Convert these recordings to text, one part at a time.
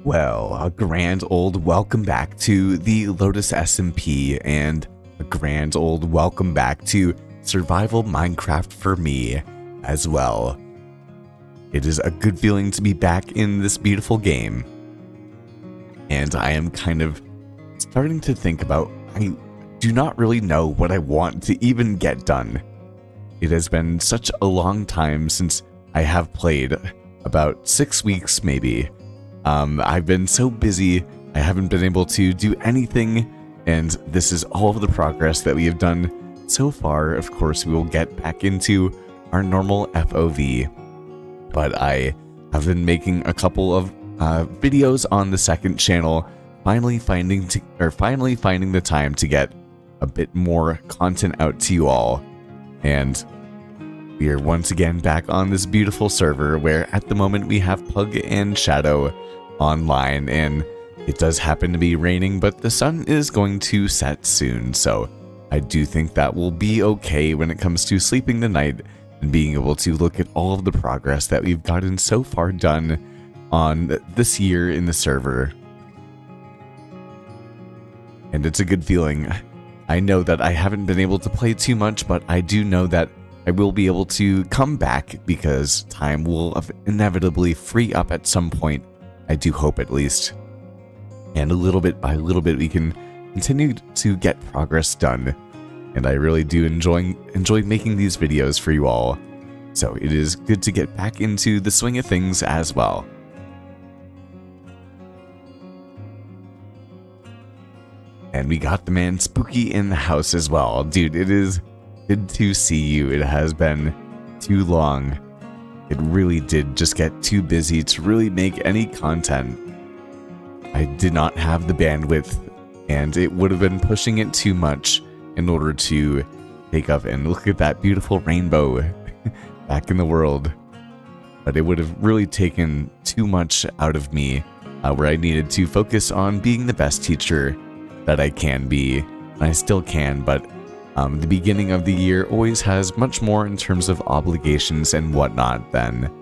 Well, a grand old welcome back to the Lotus SMP and a grand old welcome back to Survival Minecraft for me as well. It is a good feeling to be back in this beautiful game. And I am kind of starting to think about, I do not really know what I want to even get done. It has been such a long time since I have played, about 6 weeks maybe. I've been so busy, I haven't been able to do anything, and this is all of the progress that we have done so far. Of course, we will get back into our normal FOV, but I have been making a couple of videos on the second channel, finally finding the time to get a bit more content out to you all, and we are once again back on this beautiful server where at the moment we have Pug and Shadow online, and it does happen to be raining, but the sun is going to set soon, so I do think that will be okay when it comes to sleeping the night and being able to look at all of the progress that we've gotten so far done on this year in the server. And it's a good feeling. I know that I haven't been able to play too much, but I do know that I will be able to come back because time will inevitably free up at some point. I do hope, at least. And little bit by little bit we can continue to get progress done. And I really do enjoy making these videos for you all. So it is good to get back into the swing of things as well. And we got the man Spooky in the house as well. Dude, it is good to see you. It has been too long. It really did just get too busy to really make any content. I did not have the bandwidth, and it would have been pushing it too much in order to take up. And look at that beautiful rainbow back in the world. But it would have really taken too much out of me, where I needed to focus on being the best teacher that I can be. And I still can, but the beginning of the year always has much more in terms of obligations and whatnot than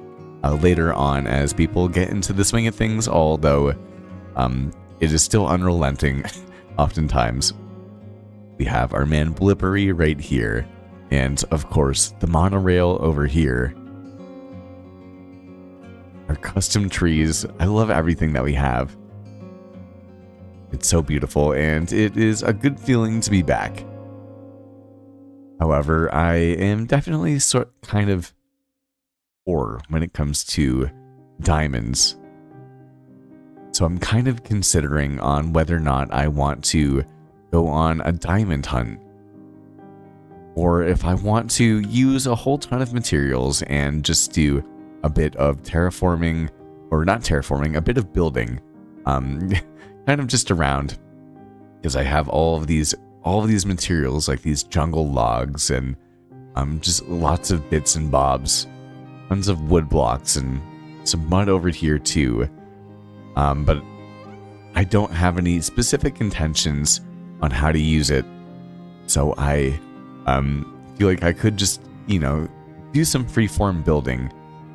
later on as people get into the swing of things, although it is still unrelenting oftentimes. We have our man Blippery right here, and of course the monorail over here. Our custom trees. I love everything that we have. It's so beautiful, and it is a good feeling to be back. However, I am definitely kind of poor when it comes to diamonds. So I'm kind of considering on whether or not I want to go on a diamond hunt, or if I want to use a whole ton of materials and just do a bit of terraforming, or not terraforming, a bit of building, kind of just around, because I have all of these materials, like these jungle logs and just lots of bits and bobs, tons of wood blocks and some mud over here too. But I don't have any specific intentions on how to use it, so I feel like I could just, do some freeform building,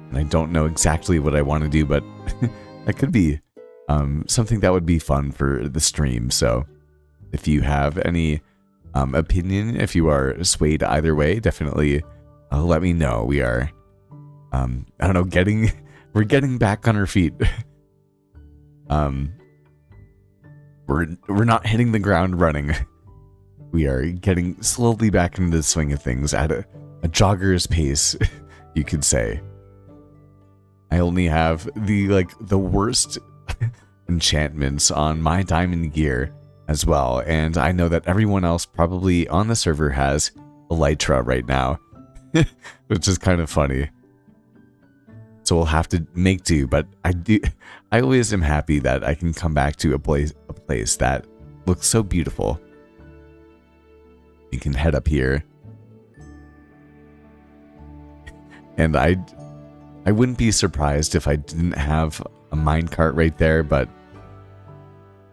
and I don't know exactly what I want to do, but that could be something that would be fun for the stream. So if you have any opinion, if you are swayed either way, definitely let me know. We are, I don't know, we're getting back on our feet. We're not hitting the ground running. We are getting slowly back into the swing of things at a jogger's pace, you could say. I only have the worst enchantments on my diamond gear as well, and I know that everyone else probably on the server has Elytra right now, which is kind of funny. So we'll have to make do, but I always am happy that I can come back to a place that looks so beautiful. You can head up here, and I wouldn't be surprised if I didn't have a minecart right there, but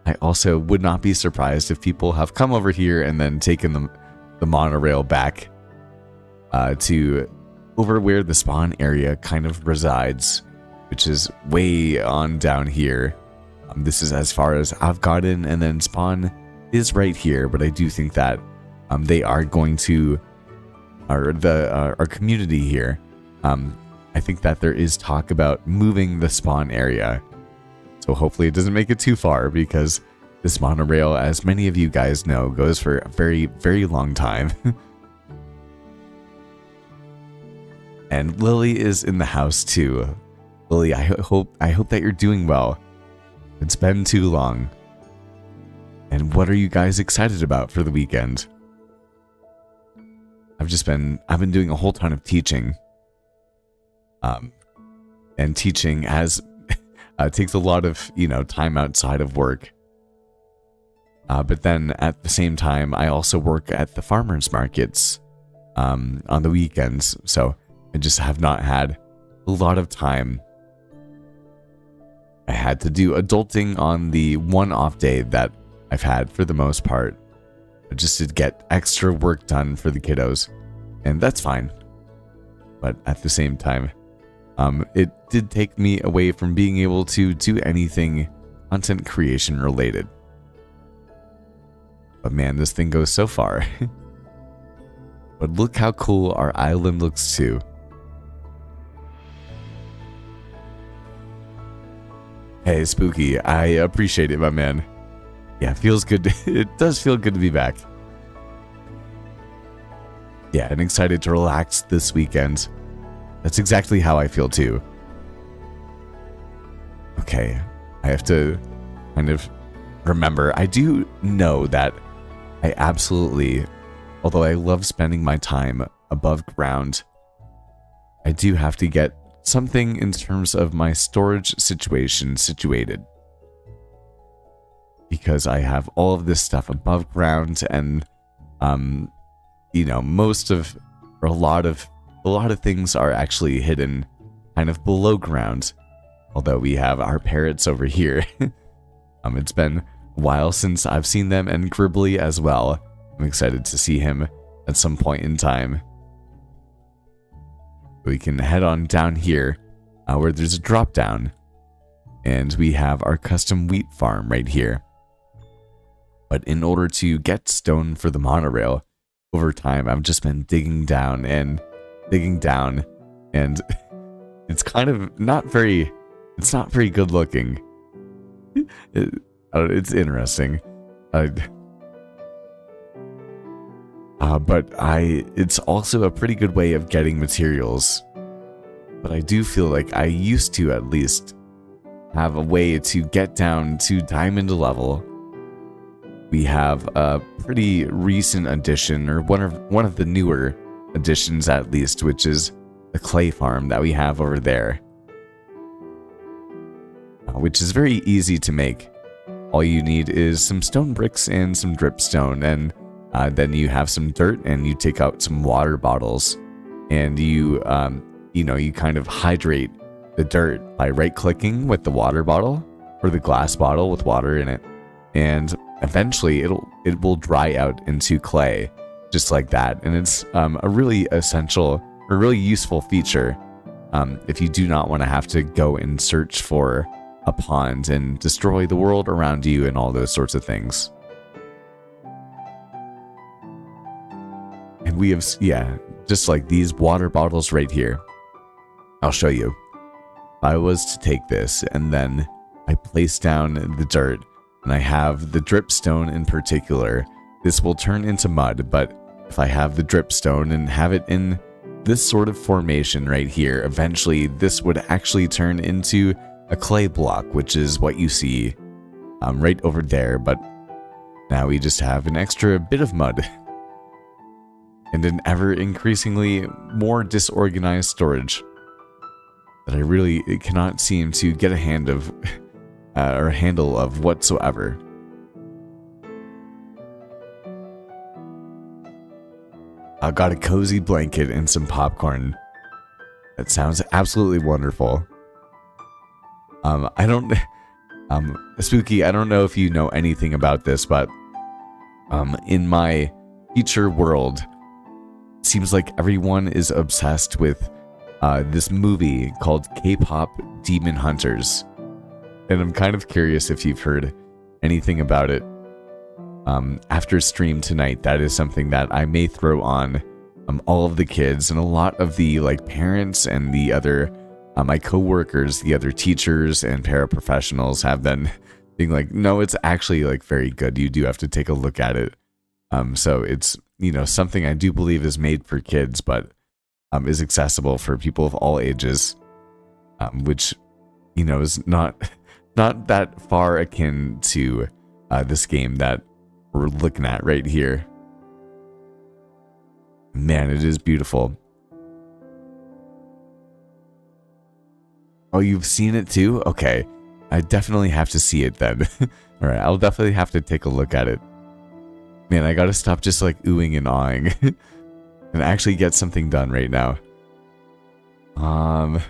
I also would not be surprised if people have come over here and then taken the monorail back to over where the spawn area kind of resides, which is way on down here. This is as far as I've gotten, and then spawn is right here, but I do think that they are going to, our community here, I think that there is talk about moving the spawn area. So hopefully it doesn't make it too far, because this monorail, as many of you guys know, goes for a very, very long time. And Lily is in the house too. Lily, I hope that you're doing well. It's been too long. And what are you guys excited about for the weekend? I've been doing a whole ton of teaching. And teaching takes a lot of, time outside of work. But then at the same time, I also work at the farmers markets on the weekends. So I just have not had a lot of time. I had to do adulting on the one off day that I've had for the most part, just to get extra work done for the kiddos. And that's fine. But at the same time, it did take me away from being able to do anything content creation related. But man, this thing goes so far. But look how cool our island looks too. Hey, Spooky, I appreciate it, my man. Yeah, it feels good. It does feel good to be back. Yeah, and excited to relax this weekend. That's exactly how I feel too. Okay, I have to kind of remember. I do know that I absolutely, although I love spending my time above ground, I do have to get something in terms of my storage situation situated. Because I have all of this stuff above ground, and most of, or a lot of things are actually hidden kind of below ground. Although we have our parrots over here. It's been a while since I've seen them, and Gribbly as well. I'm excited to see him at some point in time. We can head on down here where there's a drop down, and we have our custom wheat farm right here. But in order to get stone for the monorail, over time I've just been digging down, and it's kind of not very good looking. It's interesting. But it's also a pretty good way of getting materials. But I do feel like I used to at least have a way to get down to diamond level. We have a pretty recent addition, or one of the newer additions at least, which is the clay farm that we have over there. Which is very easy to make. All you need is some stone bricks and some dripstone, and then you have some dirt, and you take out some water bottles, and you kind of hydrate the dirt by right-clicking with the water bottle, or the glass bottle with water in it, and eventually it will dry out into clay, just like that. And it's a really essential, or really useful feature if you do not want to have to go and search for a pond and destroy the world around you and all those sorts of things. And we have, just like these water bottles right here. I'll show you. If I was to take this and then I place down the dirt, and I have the dripstone in particular, this will turn into mud. But if I have the dripstone and have it in this sort of formation right here, eventually this would actually turn into a clay block, which is what you see right over there. But now we just have an extra bit of mud and an ever increasingly more disorganized storage that I really cannot seem to get a hand of or a handle of whatsoever. I got a cozy blanket and some popcorn. That sounds absolutely wonderful. Spooky, I don't know if you know anything about this, but in my future world, it seems like everyone is obsessed with this movie called K-pop Demon Hunters. And I'm kind of curious if you've heard anything about it. After stream tonight, that is something that I may throw on all of the kids and a lot of the like parents and the other my co-workers, the other teachers and paraprofessionals have been being like, no, it's actually like very good. You do have to take a look at it. So it's, something I do believe is made for kids, but is accessible for people of all ages, which, is not that far akin to this game that we're looking at right here. Man, it is beautiful. Oh, you've seen it too? Okay. I definitely have to see it then. All right, I'll definitely have to take a look at it. Man, I gotta stop just like oohing and awing and actually get something done right now. I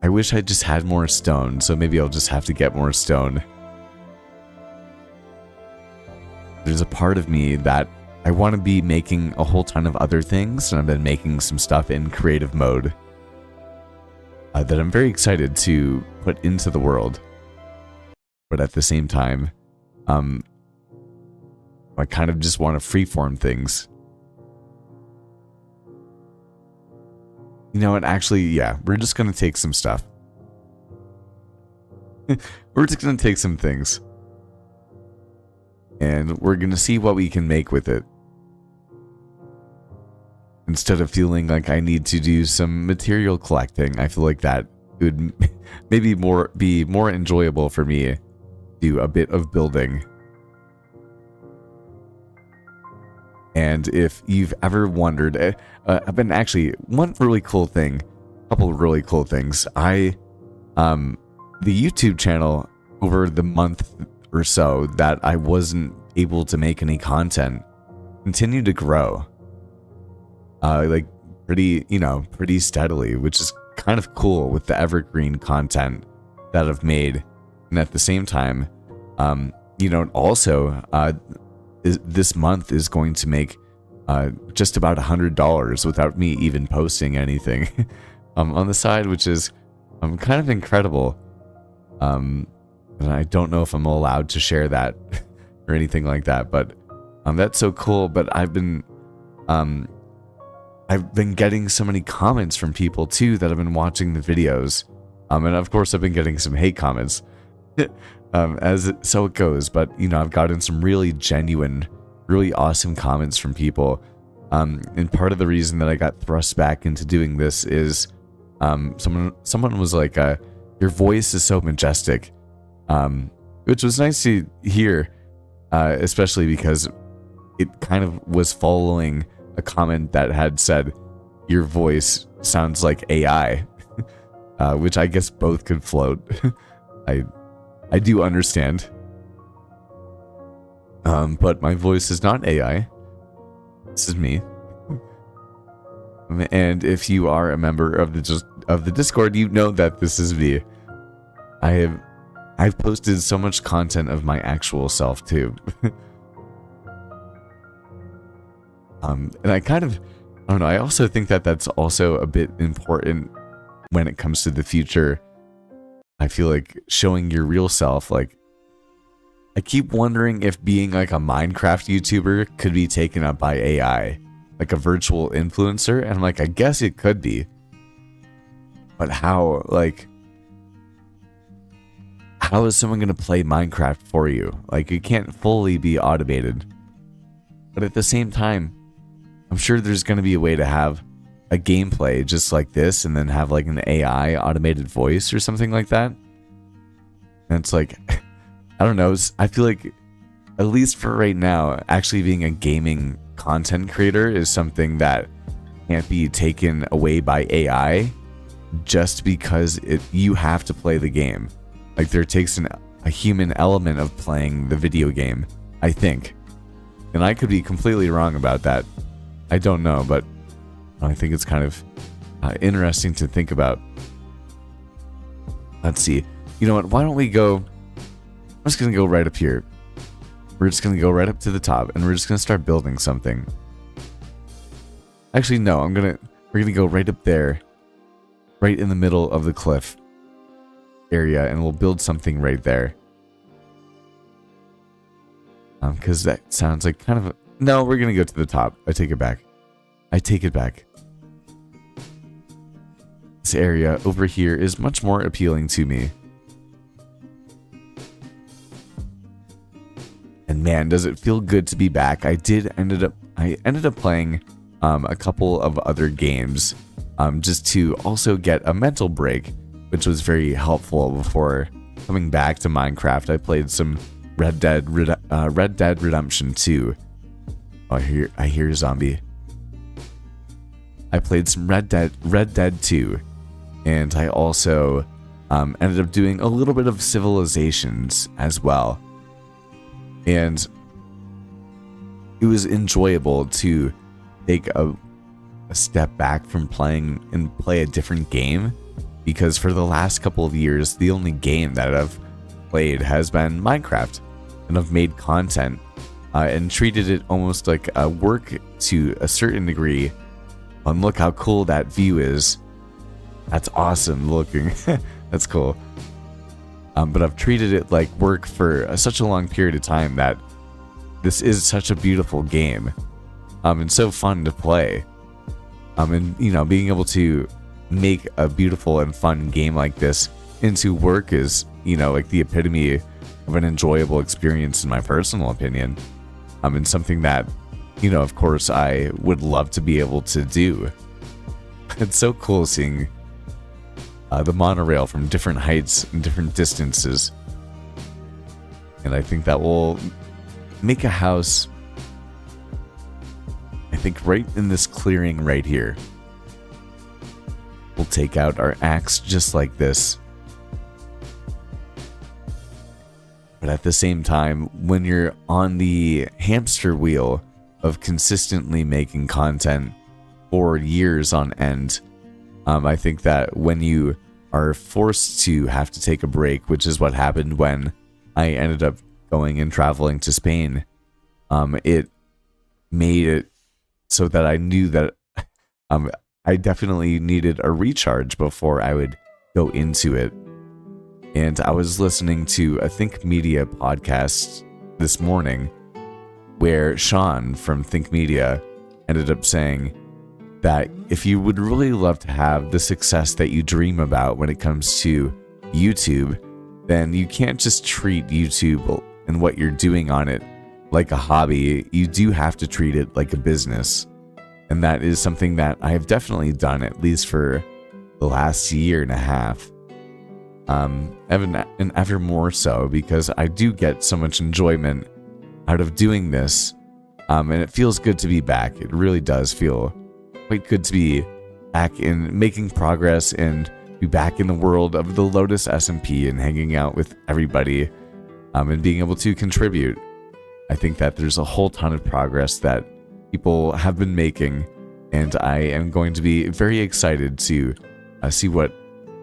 wish I just had more stone, so maybe I'll just have to get more stone. There's a part of me that I want to be making a whole ton of other things, and I've been making some stuff in creative mode that I'm very excited to put into the world. But at the same time, I kind of just want to freeform things. You know what? Actually, yeah, we're just going to take some stuff. We're just going to take some things. And we're going to see what we can make with it. Instead of feeling like I need to do some material collecting, I feel like that would maybe be more enjoyable for me. Do a bit of building. And if you've ever wondered, I've been actually one really cool thing, a couple of really cool things. The YouTube channel over the month or so that I wasn't able to make any content continued to grow. Like pretty steadily, which is kind of cool with the evergreen content that I've made. And at the same time, also, this month is going to make just about $100 without me even posting anything on the side, which is kind of incredible. And I don't know if I'm allowed to share that or anything like that, but that's so cool. But I've been getting so many comments from people too that have been watching the videos, and of course I've been getting some hate comments. So it goes, but I've gotten some really genuine, really awesome comments from people, and part of the reason that I got thrust back into doing this is someone was like, your voice is so majestic, which was nice to hear, especially because it kind of was following a comment that had said your voice sounds like AI, which I guess both could float. I do understand. But my voice is not AI. This is me. And if you are a member of the Discord, you know that this is me. I've posted so much content of my actual self too. And I don't know, I also think that that's also a bit important when it comes to the future. I feel like showing your real self, like, I keep wondering if being like a Minecraft YouTuber could be taken up by AI, like a virtual influencer, and I'm like, I guess it could be. But how is someone going to play Minecraft for you? Like, it can't fully be automated. But at the same time, I'm sure there's going to be a way to have a gameplay just like this and then have like an AI automated voice or something like that. And it's like, I don't know, I feel like, at least for right now, actually being a gaming content creator is something that can't be taken away by AI just because you have to play the game. Like, there takes a human element of playing the video game, I think. And I could be completely wrong about that. I don't know, but I think it's kind of interesting to think about. Let's see. You know what? Why don't we go... I'm just going to go right up here. We're just going to go right up to the top, and we're just going to start building something. Actually, no. We're going to go right up there. right in the middle of the cliff area, and we'll build something right there. Because that sounds like kind of a... No, we're going to go to the top. I take it back. This area over here is much more appealing to me. And man, does it feel good to be back. I ended up playing a couple of other games just to also get a mental break, which was very helpful before coming back to Minecraft. I played some Red Dead Redemption 2. Oh, I hear a zombie. I played some Red Dead 2, and I also ended up doing a little bit of Civilizations as well. And it was enjoyable to take a step back from playing and play a different game, because for the last couple of years, the only game that I've played has been Minecraft, and I've made content and treated it almost like a work to a certain degree. And look how cool that view is. That's awesome looking. That's cool. But I've treated it like work for such a long period of time that this is such a beautiful game. And so fun to play. And, you know, being able to make a beautiful and fun game like this into work is, you know, like the epitome of an enjoyable experience in my personal opinion. And something that, you know, of course, I would love to be able to do. It's so cool seeing the monorail from different heights and different distances. And I think that will make a house, I think, right in this clearing right here. We'll take out our axe just like this. But at the same time, when you're on the hamster wheel of consistently making content for years on end, I think that when you are forced to have to take a break, which is what happened when I ended up going and traveling to Spain, it made it so that I knew that I definitely needed a recharge before I would go into it. And I was listening to a Think Media podcast this morning where Sean from Think Media ended up saying that if you would really love to have the success that you dream about when it comes to YouTube, then you can't just treat YouTube and what you're doing on it like a hobby. You do have to treat it like a business. And that is something that I have definitely done, at least for the last year and a half. And ever more so, because I do get so much enjoyment out of doing this. And it feels good to be back. It really does feel quite good to be back in making progress and be back in the world of the Lotus SMP and hanging out with everybody, and being able to contribute. I think that there's a whole ton of progress that people have been making, and I am going to be very excited to see what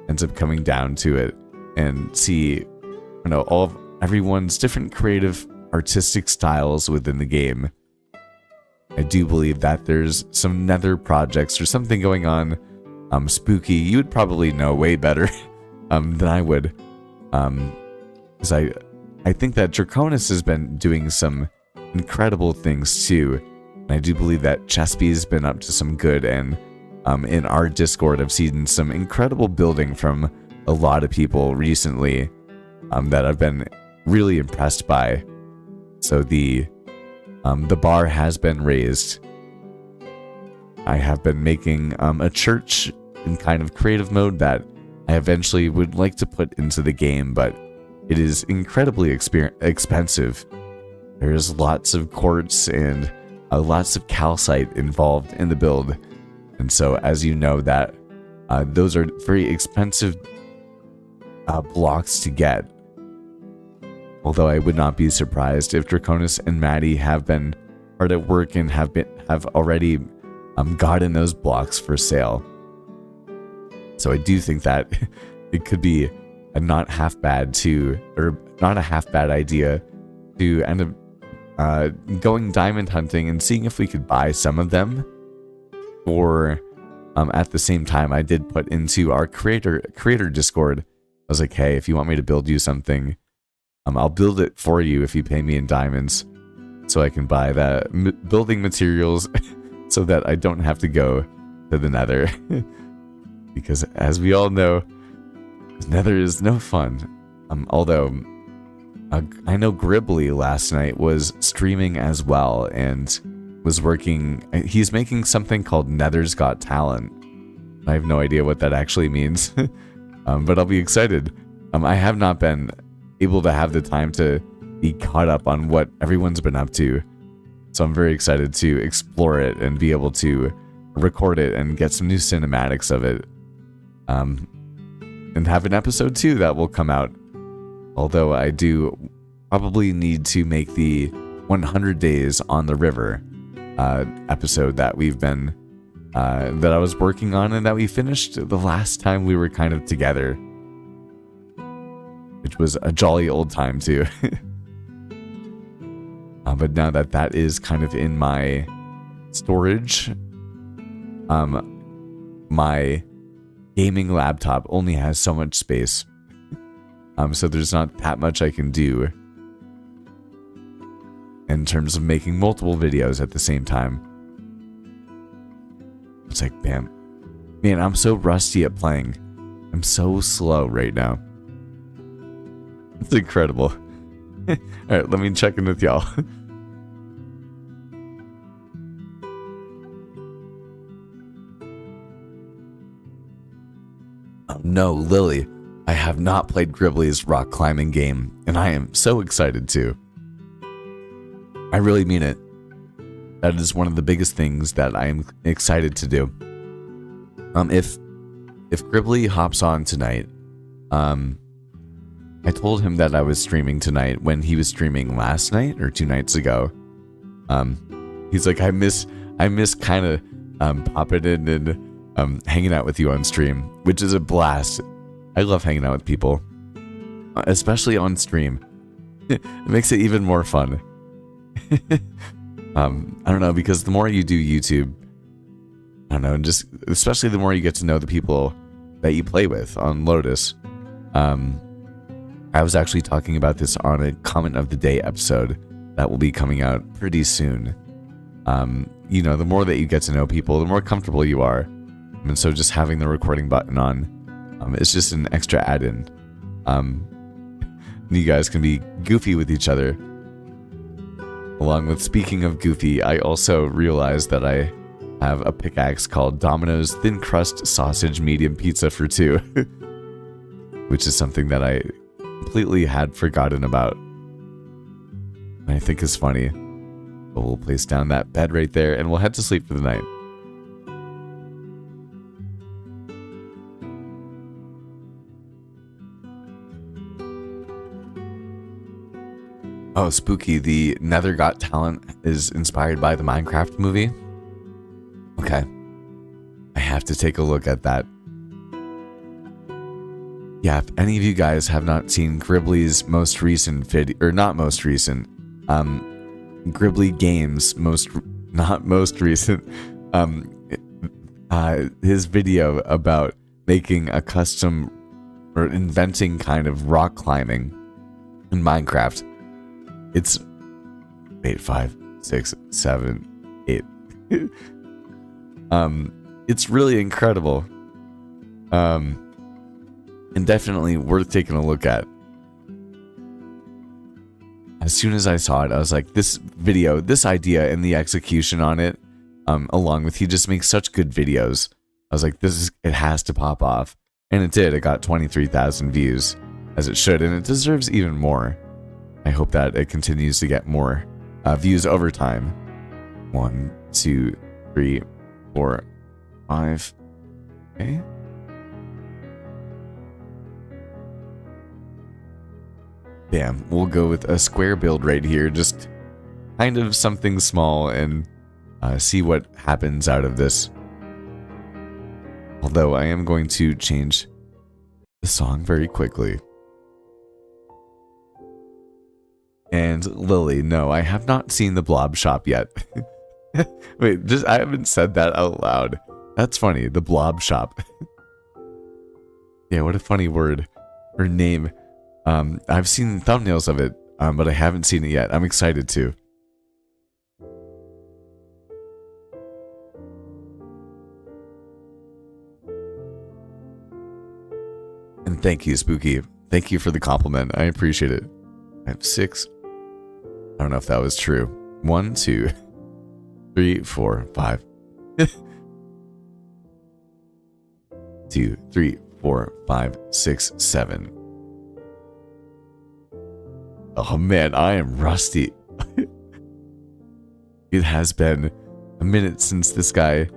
ends up coming down to it, and see, you know, all of everyone's different creative artistic styles within the game. I do believe that there's some nether projects or something going on. Spooky, you would probably know way better than I would, because I think that Draconis has been doing some incredible things too. And I do believe that Chespi's been up to some good, and in our Discord I've seen some incredible building from a lot of people recently that I've been really impressed by. So the bar has been raised. I have been making a church in kind of creative mode that I eventually would like to put into the game, but it is incredibly expensive. There's lots of quartz and lots of calcite involved in the build, and so as you know that those are very expensive blocks to get. Although I would not be surprised if Draconis and Maddie have been hard at work and have already gotten those blocks for sale. So I do think that it could be a not a half bad idea to end up going diamond hunting and seeing if we could buy some of them for At the same time, I did put into our creator Discord. I was like, hey, if you want me to build you something, I'll build it for you if you pay me in diamonds, so I can buy the building materials, so that I don't have to go to the Nether. Because as we all know, Nether is no fun. Although I know Gribbly last night was streaming as well and was working. He's making something called Nether's Got Talent. I have no idea what that actually means, but I'll be excited. I have not been able to have the time to be caught up on what everyone's been up to, so I'm very excited to explore it and be able to record it and get some new cinematics of it, and have an episode 2 that will come out. Although I do probably need to make the 100 days on the river episode that we've been that I was working on and that we finished the last time we were kind of together, which was a jolly old time too. But now that that is kind of in my storage, my gaming laptop only has so much space. So there's not that much I can do in terms of making multiple videos at the same time. It's like, man, I'm so rusty at playing. I'm so slow right now. It's incredible. Alright, let me check in with y'all. Oh no, Lily. I have not played Gribbly's rock climbing game, and I am so excited to. I really mean it. That is one of the biggest things that I am excited to do. If Gribbly hops on tonight, I told him that I was streaming tonight when he was streaming last night or 2 nights ago. He's like, I miss kind of popping in and hanging out with you on stream, which is a blast. I love hanging out with people, especially on stream. It makes it even more fun. I don't know, because the more you do YouTube, I don't know, just especially the more you get to know the people that you play with on Lotus. I was actually talking about this on a comment of the day episode that will be coming out pretty soon. You know, the more that you get to know people, the more comfortable you are. And so just having the recording button on, it's just an extra add-in. You guys can be goofy with each other. Along with, speaking of goofy, I also realized that I have a pickaxe called Domino's Thin Crust Sausage Medium Pizza for 2. Which is something that I completely had forgotten about. And I think is funny. But we'll place down that bed right there and we'll head to sleep for the night. Oh, spooky. The Nether Got Talent is inspired by the Minecraft movie. Okay. I have to take a look at that. Yeah, if any of you guys have not seen Gribbly's most recent video, or not most recent, Gribbly Games not most recent, his video about making a custom, or inventing kind of rock climbing in Minecraft. It's 8, 5, 6, 7, 8. It's really incredible. And definitely worth taking a look at. As soon as I saw it, I was like, this video, this idea and the execution on it, along with, he just makes such good videos. I was like, it has to pop off. And it did. It got 23,000 views, as it should, and it deserves even more. I hope that it continues to get more views over time. 1, 2, 3, 4, 5. Okay. Bam. We'll go with a square build right here. Just kind of something small and see what happens out of this. Although I am going to change the song very quickly. And Lily, no, I have not seen the Blob Shop yet. Wait, I haven't said that out loud. That's funny. The Blob Shop. Yeah, what a funny word or name. I've seen thumbnails of it, but I haven't seen it yet. I'm excited to. And thank you, Spooky. Thank you for the compliment. I appreciate it. I have 6. I don't know if that was true. 1, 2, 3, 4, 5. 2, 3, 4, 5, 6, 7. Oh man, I am rusty. It has been a minute since this guy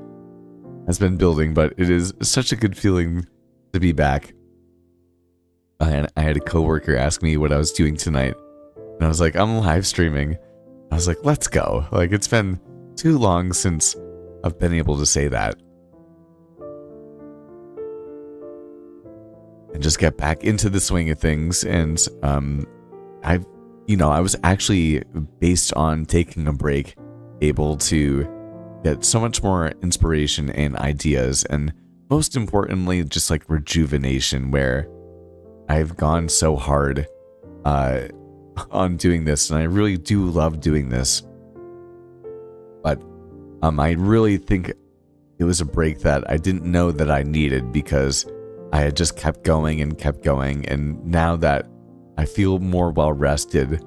has been building, but it is such a good feeling to be back. And I had a coworker ask me what I was doing tonight, and I was like, I'm live streaming. I was like, let's go. Like, it's been too long since I've been able to say that. And just get back into the swing of things. And I was actually, based on taking a break, able to get so much more inspiration and ideas, and most importantly, just like rejuvenation, where I've gone so hard on doing this, and I really do love doing this. But I really think it was a break that I didn't know that I needed, because I had just kept going, and now that I feel more well rested,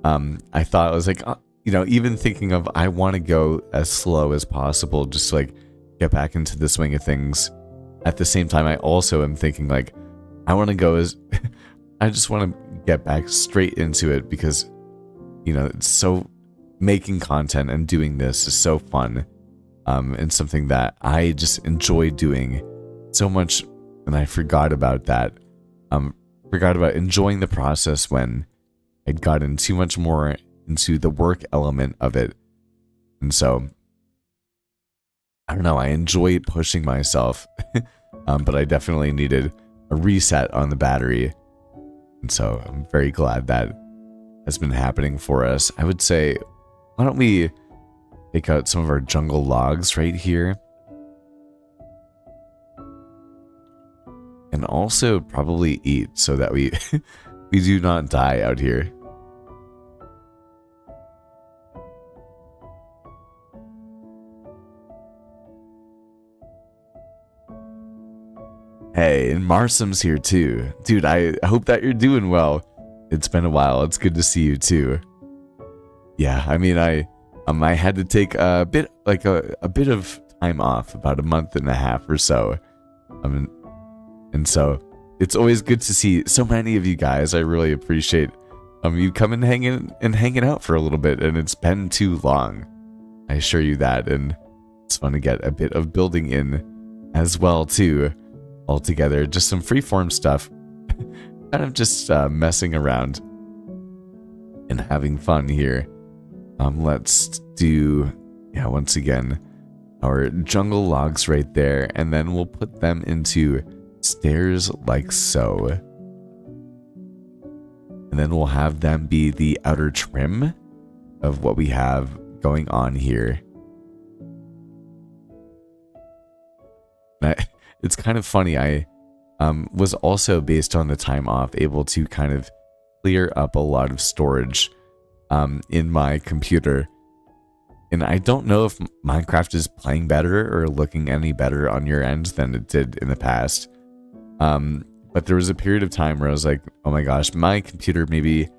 I thought, I was like, even thinking of, I want to go as slow as possible, just to, like, get back into the swing of things. At the same time, I also am thinking, like, I want to go as I just want to get back straight into it, because it's so, making content and doing this is so fun, and something that I just enjoy doing so much, and I forgot about that. Forgot about enjoying the process when I'd gotten too much more into the work element of it. And so, I don't know, I enjoy pushing myself, but I definitely needed a reset on the battery. And so I'm very glad that has been happening for us. I would say, why don't we take out some of our jungle logs right here? And also probably eat, so that we we do not die out here. Hey, and Marsam's here too. Dude, I hope that you're doing well. It's been a while. It's good to see you too. Yeah, I mean, I had to take a bit of time off, about a month and a half or so. And so it's always good to see so many of you guys. I really appreciate you coming and hanging out for a little bit, and it's been too long. I assure you that, and it's fun to get a bit of building in as well too. All together, just some freeform stuff, kind of just messing around and having fun here. Let's do, once again, our jungle logs right there, and then we'll put them into stairs like so. And then we'll have them be the outer trim of what we have going on here. It's kind of funny, I was also, based on the time off, able to kind of clear up a lot of storage in my computer. And I don't know if Minecraft is playing better or looking any better on your end than it did in the past. But there was a period of time where I was like, oh my gosh, my computer may be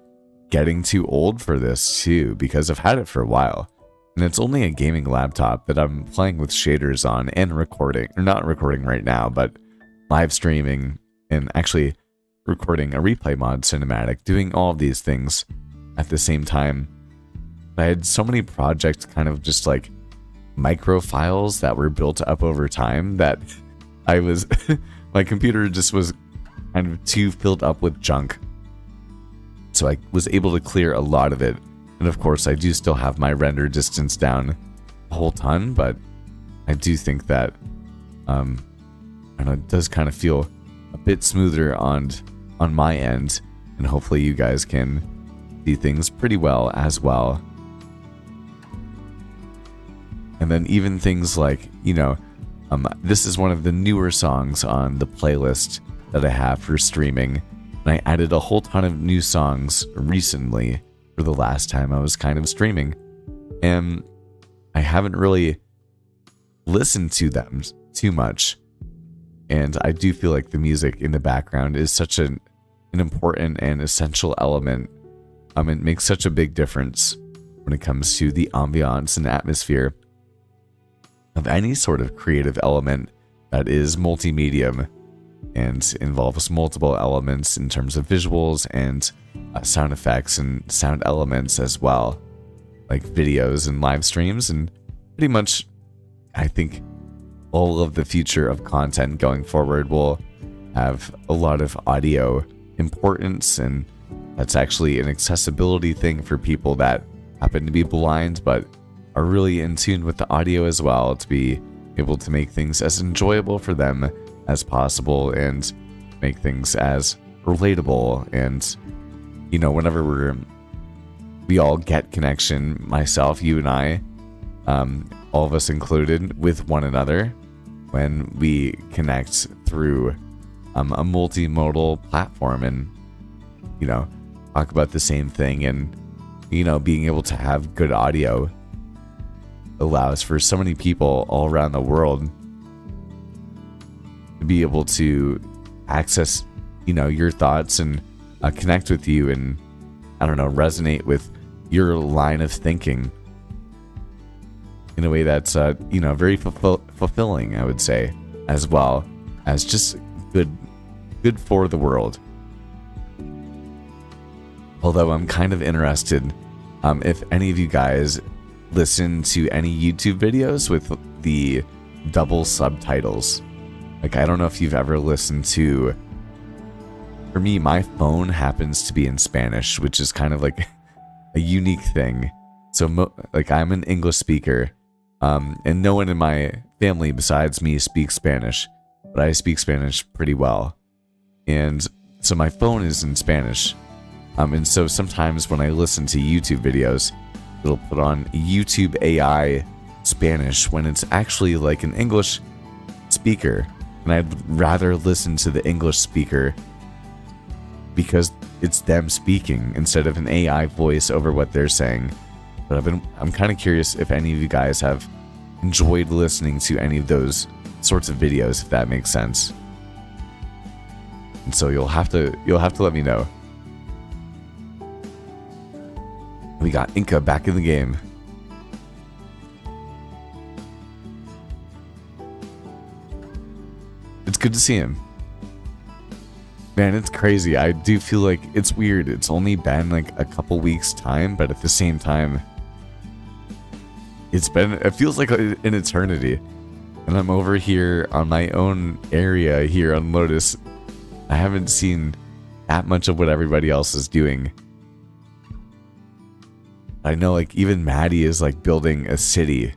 getting too old for this too, because I've had it for a while. And it's only a gaming laptop that I'm playing with shaders on and recording, or not recording right now, but live streaming and actually recording a replay mod cinematic, doing all of these things at the same time. I had so many projects, kind of just like micro files that were built up over time, that I was, my computer just was kind of too filled up with junk. So I was able to clear a lot of it. And of course, I do still have my render distance down a whole ton, but I do think that it does kind of feel a bit smoother on my end, and hopefully you guys can see things pretty well as well. And then even things like, This is one of the newer songs on the playlist that I have for streaming. And I added a whole ton of new songs recently for the last time I was kind of streaming. And I haven't really listened to them too much. And I do feel like the music in the background is such an important and essential element. It makes such a big difference when it comes to the ambiance and atmosphere of any sort of creative element that is multimedia and involves multiple elements in terms of visuals and sound effects and sound elements as well, like videos and live streams. And pretty much, I think all of the future of content going forward will have a lot of audio importance, and that's actually an accessibility thing for people that happen to be blind but are really in tune with the audio as well, to be able to make things as enjoyable for them as possible and make things as relatable. And whenever we all get connection, myself, you and I, all of us included, with one another, when we connect through a multimodal platform and talk about the same thing, and being able to have good audio allows for so many people all around the world to be able to access your thoughts and connect with you and resonate with your line of thinking in a way that's very fulfilling, I would say, as well as just good for the world. Although I'm kind of interested if any of you guys listen to any YouTube videos with the double subtitles. Like, I don't know if you've ever listened to, for me, my phone happens to be in Spanish, which is kind of like a unique thing. So I'm an English speaker, and no one in my family besides me speaks Spanish, but I speak Spanish pretty well. And so my phone is in Spanish. And so sometimes when I listen to YouTube videos, it'll put on YouTube AI Spanish when it's actually like an English speaker. And I'd rather listen to the English speaker because it's them speaking instead of an AI voice over what they're saying. But I'm kind of curious if any of you guys have enjoyed listening to any of those sorts of videos, if that makes sense. And so you'll have to let me know. We got Inca back in the game. It's good to see him. Man, it's crazy. I do feel like it's weird. It's only been like a couple weeks' time, but at the same time, it feels like an eternity. And I'm over here on my own area here on Lotus. I haven't seen that much of what everybody else is doing. I know, like, even Maddie is like building a city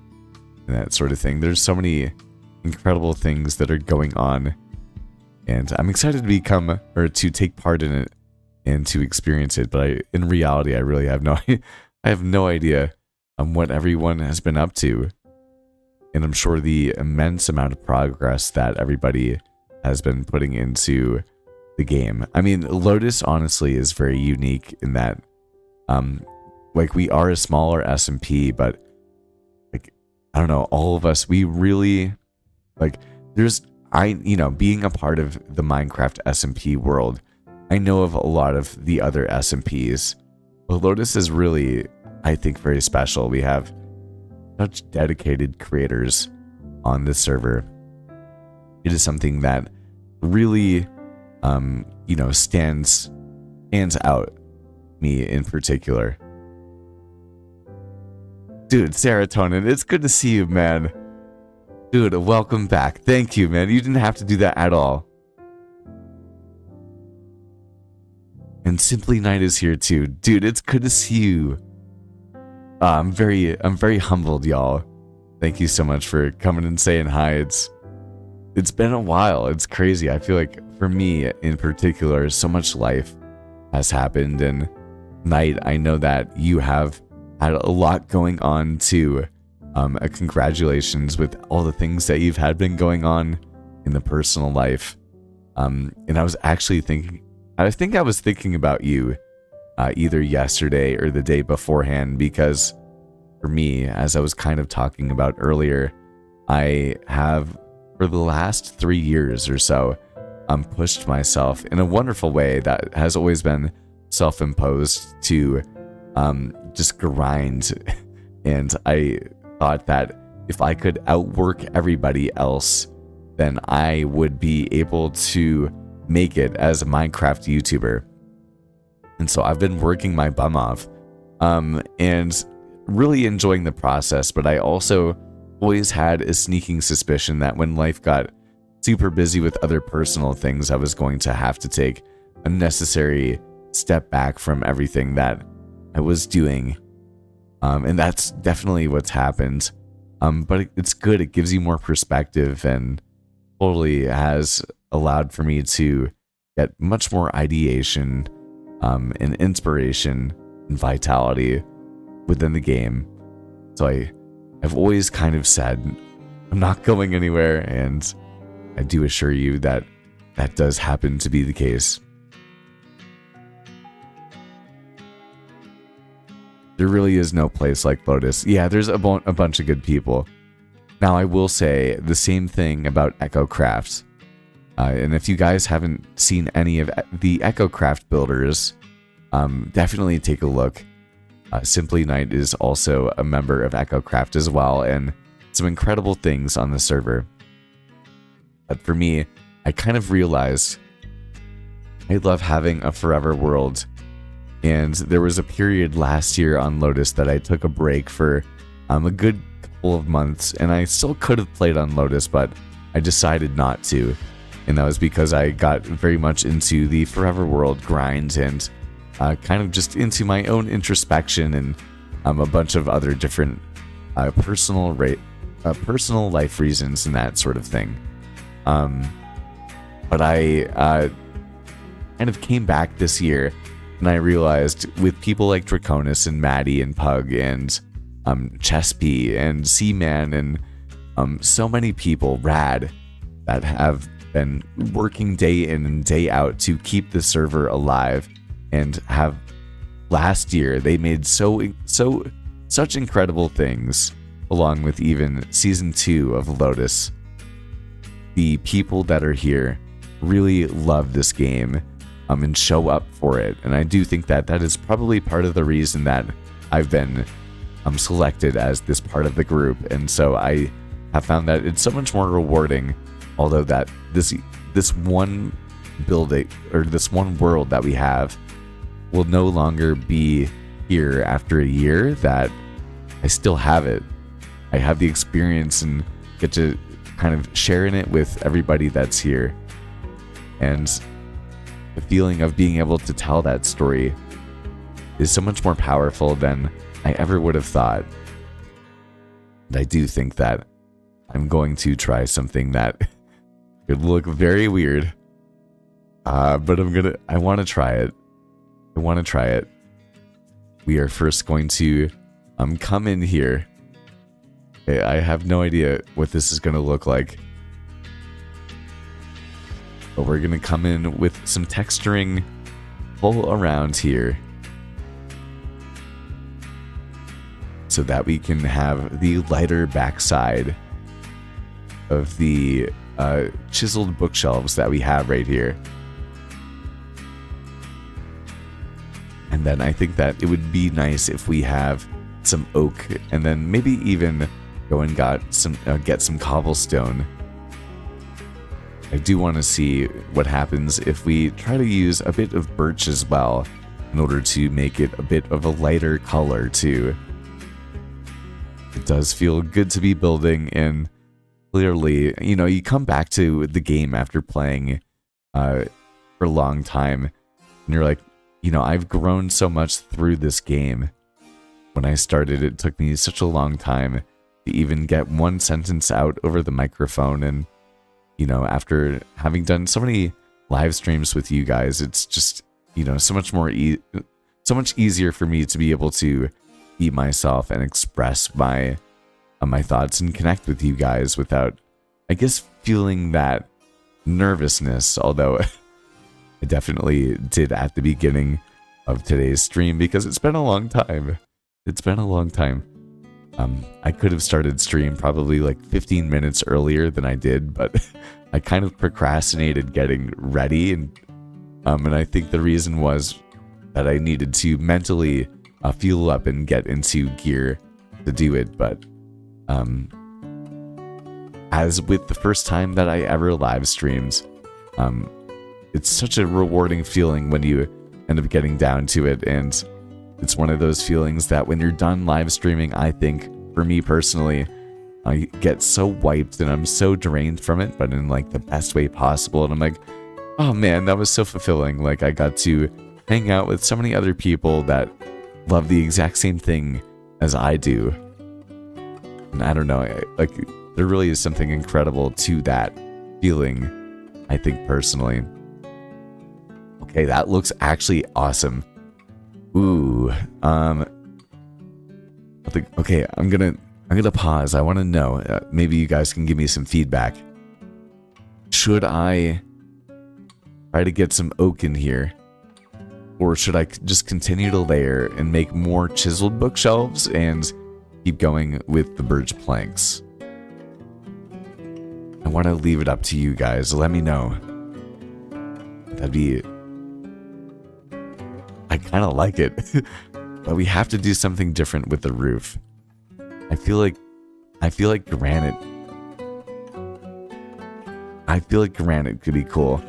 and that sort of thing. There's so many incredible things that are going on, and I'm excited to take part in it and to experience it. But in reality, I really have I have no idea what everyone has been up to, and I'm sure the immense amount of progress that everybody has been putting into the game. I mean, Lotus honestly is very unique in that, like, we are a smaller SMP, but like, I don't know, all of us, we really like, being a part of the Minecraft SMP world, I know of a lot of the other SMPs, but Lotus is really, I think, very special. We have such dedicated creators on this server. It is something that really, stands out, me in particular. Dude, Serotonin, it's good to see you, man. Dude, welcome back. Thank you, man. You didn't have to do that at all. And Simply Night is here too. Dude, it's good to see you. I'm very humbled, y'all. Thank you so much for coming and saying hi. It's been a while. It's crazy. I feel like for me in particular, so much life has happened. And Night, I know that you have had a lot going on too. Congratulations with all the things that you've had been going on in the personal life. And I was actually thinking, I was thinking about you either yesterday or the day beforehand, because for me, as I was kind of talking about earlier, I have, for the last 3 years or so, pushed myself in a wonderful way that has always been self-imposed to just grind. And I thought that if I could outwork everybody else, then I would be able to make it as a Minecraft YouTuber. And so I've been working my bum off and really enjoying the process, but I also always had a sneaking suspicion that when life got super busy with other personal things, I was going to have to take a necessary step back from everything that I was doing. And that's definitely what's happened. But it's good. It gives you more perspective and totally has allowed for me to get much more ideation and inspiration and vitality within the game. So I've always kind of said I'm not going anywhere, and I do assure you that that does happen to be the case. There really is no place like Lotus. Yeah, there's a bunch of good people. Now, I will say the same thing about EchoCraft. And if you guys haven't seen any of the EchoCraft builders, definitely take a look. Simply Knight is also a member of EchoCraft as well, and some incredible things on the server. But for me, I kind of realized I love having a forever world. And there was a period last year on Lotus that I took a break for a good couple of months, and I still could have played on Lotus, but I decided not to. And that was because I got very much into the forever world grind and kind of just into my own introspection and a bunch of other different personal life reasons and that sort of thing. But I kind of came back this year, and I realized with people like Draconis and Maddie and Pug and Chespy and Seaman and so many people, Rad, that have been working day in and day out to keep the server alive, and have last year they made such incredible things, along with even season 2 of Lotus. The people that are here really love this game and show up for it, and I do think that that is probably part of the reason that I've been selected as this part of the group. And so I have found that it's so much more rewarding, although that this one building, or this one world that we have, will no longer be here after a year, that I still have it. I have the experience and get to kind of share in it with everybody that's here. And the feeling of being able to tell that story is so much more powerful than I ever would have thought. And I do think that I'm going to try something that could look very weird, but I want to try it. I want to try it. We are first going to come in here. Okay, I have no idea what this is going to look like, but we're going to come in with some texturing all around here so that we can have the lighter backside of the chiseled bookshelves that we have right here. And then I think that it would be nice if we have some oak, and then maybe even go and get some cobblestone. I do want to see what happens if we try to use a bit of birch as well, in order to make it a bit of a lighter color too. It does feel good to be building, and clearly, you come back to the game after playing for a long time, and you're like, I've grown so much through this game. When I started, it took me such a long time to even get one sentence out over the microphone, and after having done so many live streams with you guys, it's just so much more so much easier for me to be able to be myself and express my my thoughts and connect with you guys without, I guess, feeling that nervousness, although I definitely did at the beginning of today's stream because it's been a long time. It's been a long time. I could have started stream probably like 15 minutes earlier than I did, but I kind of procrastinated getting ready, and I think the reason was that I needed to mentally fuel up and get into gear to do it. But as with the first time that I ever live streamed, it's such a rewarding feeling when you end up getting down to it, and it's one of those feelings that when you're done live streaming, I think, for me personally, I get so wiped and I'm so drained from it, but in like the best way possible. And I'm like, oh man, that was so fulfilling. Like I got to hang out with so many other people that love the exact same thing as I do. And I don't know, like there really is something incredible to that feeling, I think personally. Okay, that looks actually awesome. Ooh, okay, I'm gonna pause. I want to know. Maybe you guys can give me some feedback. Should I try to get some oak in here, or should I just continue to layer and make more chiseled bookshelves and keep going with the birch planks? I want to leave it up to you guys. Let me know. That'd be. I kind of like it, but we have to do something different with the roof. I feel like granite. I feel like granite could be cool.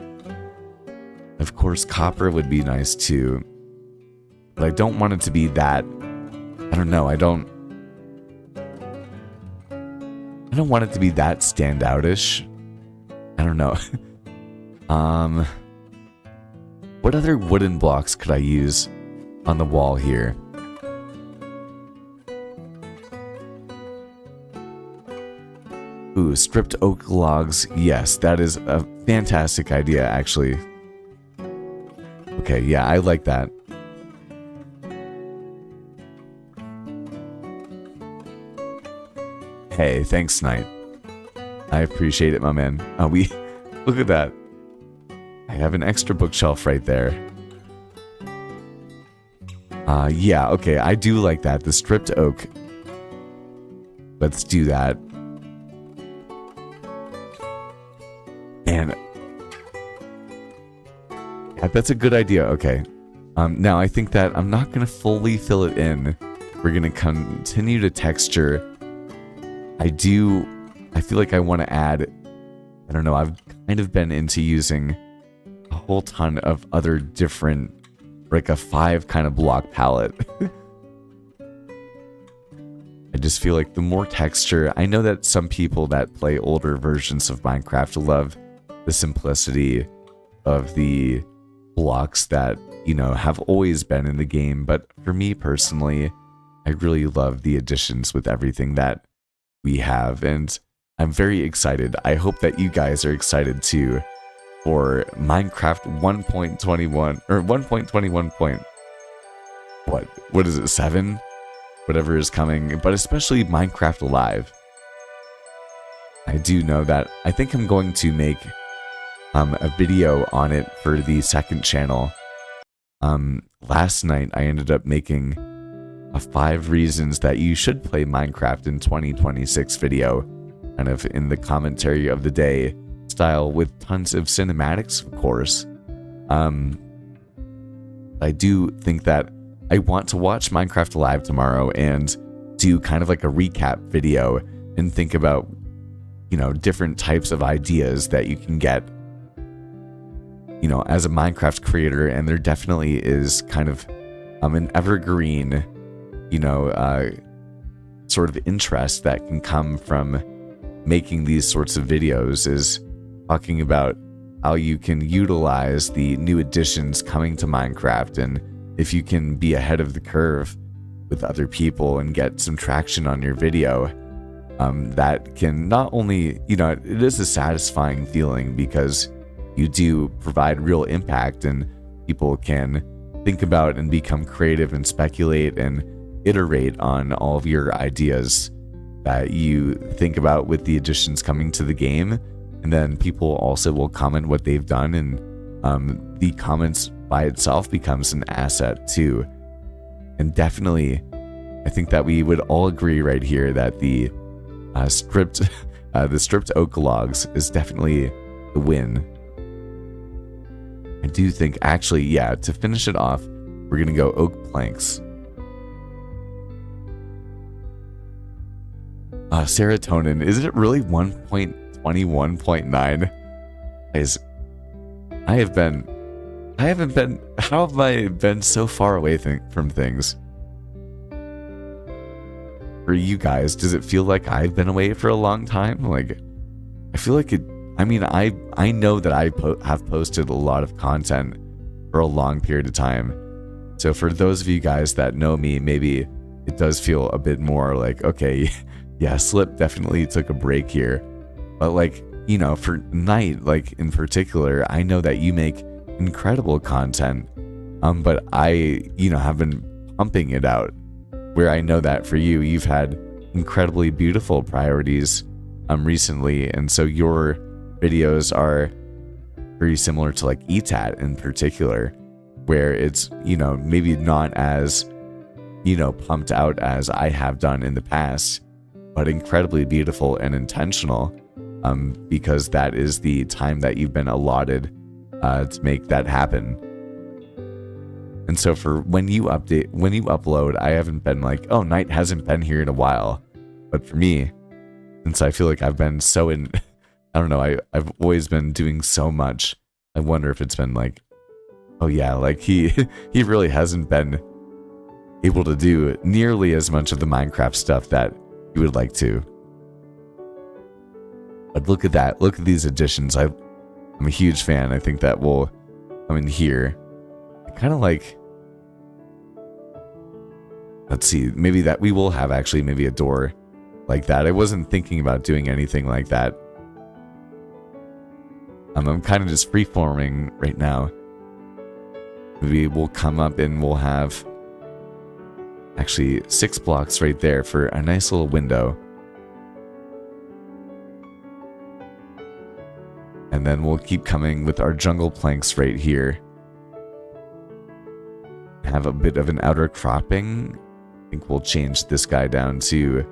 Of course, copper would be nice too, but I don't want it to be that. I don't know. I don't want it to be that standoutish. I don't know. What other wooden blocks could I use on the wall here? Ooh, stripped oak logs. Yes, that is a fantastic idea, actually. Okay, yeah, I like that. Hey, thanks, Knight. I appreciate it, my man. Look at that. I have an extra bookshelf right there. Yeah, okay, I do like that. The stripped oak. Let's do that. And yeah, that's a good idea. Okay. Now I think that I'm not going to fully fill it in. We're going to continue to texture. I feel like I want to add, I don't know, I've kind of been into using a whole ton of other different, like a 5 kind of block palette. I just feel like the more texture, I know that some people that play older versions of Minecraft love the simplicity of the blocks that, you know, have always been in the game, but for me personally, I really love the additions with everything that we have, and I'm very excited. I hope that you guys are excited too for Minecraft 1.21 or 1.21 point. What is it, 7? Whatever is coming, but especially Minecraft Live. I do know that I think I'm going to make a video on it for the second channel. Last night I ended up making a 5 reasons that you should play Minecraft in 2026 video, kind of in the commentary of the day style with tons of cinematics, of course. I do think that I want to watch Minecraft Live tomorrow and do kind of like a recap video and think about, you know, different types of ideas that you can get, you know, as a Minecraft creator. And there definitely is kind of an evergreen, you know, sort of interest that can come from making these sorts of videos, is talking about how you can utilize the new additions coming to Minecraft, and if you can be ahead of the curve with other people and get some traction on your video, that can not only, you know, it is a satisfying feeling because you do provide real impact and people can think about and become creative and speculate and iterate on all of your ideas that you think about with the additions coming to the game. And then people also will comment what they've done, and the comments by itself becomes an asset too. And definitely, I think that we would all agree right here that the stripped oak logs is definitely the win. I do think, actually, yeah, to finish it off, we're gonna go oak planks. Serotonin, is it really 1.21.9? Guys, how have I been so far away from things? For you guys, does it feel like I've been away for a long time? Like, I feel like it, I mean, I know that I have posted a lot of content for a long period of time. So for those of you guys that know me, maybe it does feel a bit more like, okay, yeah, Slip definitely took a break here. But like, you know, for Knight, like in particular, I know that you make incredible content. But I, you know, have been pumping it out. Where I know that for you, you've had incredibly beautiful priorities recently. And so your videos are very similar to like ETAT in particular, where it's, you know, maybe not as, you know, pumped out as I have done in the past, but incredibly beautiful and intentional, because that is the time that you've been allotted to make that happen. And so for when you upload, I haven't been like, oh, Knight hasn't been here in a while. But for me, since I feel like I've been so in, I don't know, I've always been doing so much. I wonder if it's been like, oh yeah, like he really hasn't been able to do nearly as much of the Minecraft stuff that you would like to. But look at that. Look at these additions. I'm a huge fan. I think that will come in here. I kind of like, let's see, maybe that we will have actually maybe a door like that. I wasn't thinking about doing anything like that. I'm kind of just freeforming right now. Maybe we'll come up and we'll have actually 6 blocks right there for a nice little window. And then we'll keep coming with our jungle planks right here. Have a bit of an outer cropping. I think we'll change this guy down to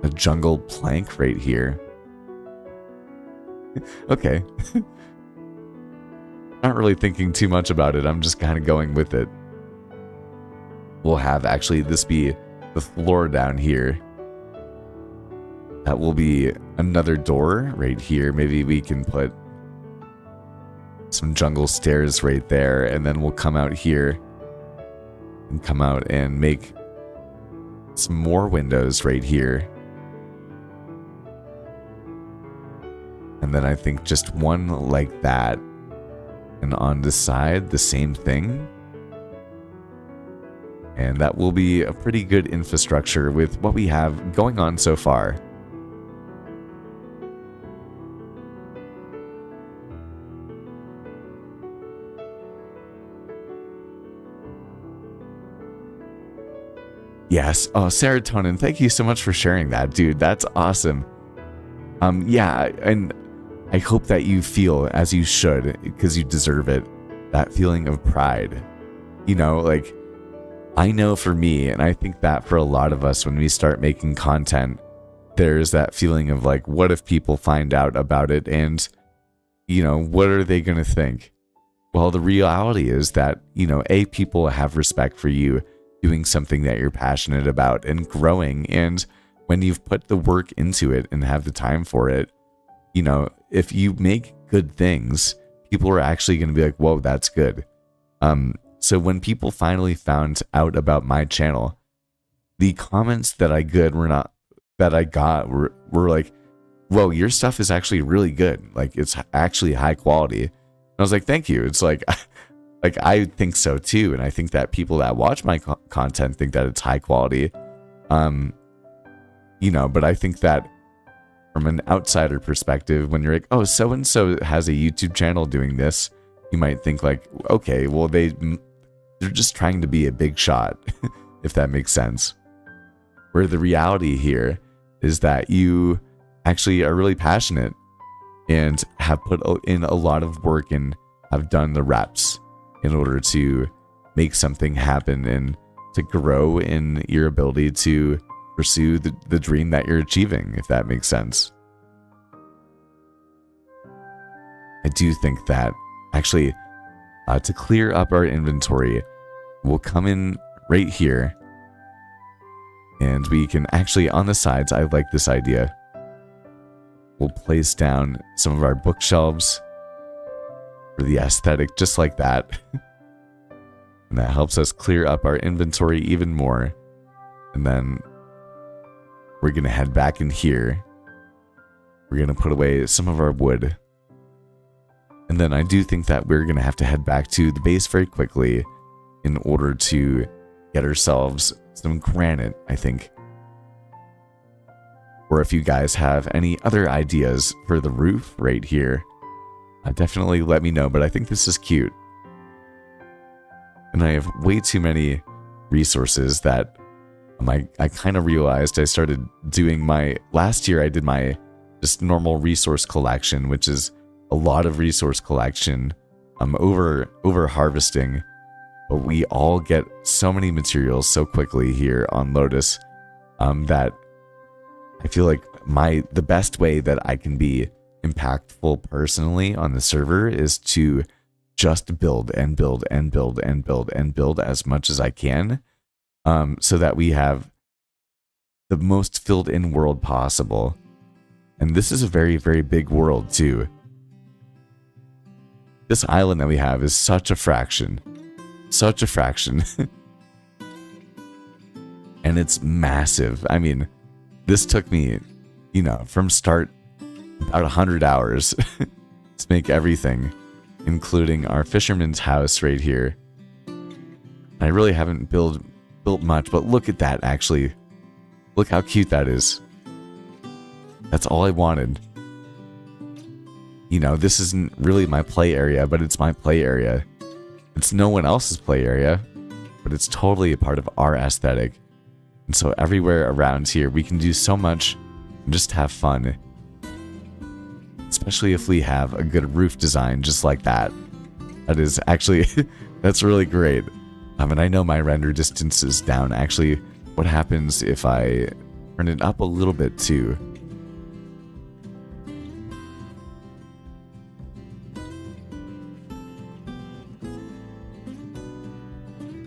a jungle plank right here. Okay. Not really thinking too much about it. I'm just kind of going with it. We'll have actually this be the floor down here. That will be another door right here. Maybe we can put some jungle stairs right there, and then we'll come out here and come out and make some more windows right here. And then I think just one like that. And on the side, the same thing. And that will be a pretty good infrastructure with what we have going on so far. Yes. Oh, Serotonin, thank you so much for sharing that, dude. That's awesome. Yeah, and I hope that you feel, as you should, because you deserve it, that feeling of pride. You know, like, I know for me, and I think that for a lot of us, when we start making content, there's that feeling of like, what if people find out about it, and, you know, what are they going to think? Well, the reality is that, you know, people have respect for you doing something that you're passionate about and growing, and when you've put the work into it and have the time for it, you know, if you make good things, people are actually going to be like, whoa, that's good. So when people finally found out about my channel, the comments that I got were like, whoa, your stuff is actually really good. Like, it's actually high quality. And I was like, thank you. It's like, like, I think so too. And I think that people that watch my content think that it's high quality. You know, but I think that from an outsider perspective, when you're like, oh, so-and-so has a YouTube channel doing this, you might think like, okay, well, they're just trying to be a big shot. if that makes sense. Where the reality here is that you actually are really passionate and have put in a lot of work and have done the reps in order to make something happen and to grow in your ability to pursue the dream that you're achieving, if that makes sense. I do think that actually to clear up our inventory, we'll come in right here and we can actually on the sides, I like this idea. We'll place down some of our bookshelves for the aesthetic just like that. And that helps us clear up our inventory even more. And then we're going to head back in here. We're going to put away some of our wood. And then I do think that we're going to have to head back to the base very quickly in order to get ourselves some granite, I think. Or if you guys have any other ideas for the roof right here, definitely let me know, but I think this is cute. And I have way too many resources that I kind of realized I started doing last year I did my just normal resource collection, which is a lot of resource collection over harvesting. But we all get so many materials so quickly here on Lotus that I feel like the best way that I can be impactful personally on the server is to just build and build and build and build and build as much as I can, so that we have the most filled in world possible. And this is a very, very big world too. This island that we have is such a fraction. Such a fraction. And it's massive. I mean, this took me, from start about 100 hours to make everything, including our fisherman's house right here. I really haven't built much, but look at that actually. Look how cute that is. That's all I wanted. This isn't really my play area, but it's my play area. It's no one else's play area, but it's totally a part of our aesthetic. And so everywhere around here, we can do so much and just have fun. Especially if we have a good roof design just like that. That is actually, that's really great. And I know my render distance is down. Actually, what happens if I turn it up a little bit too?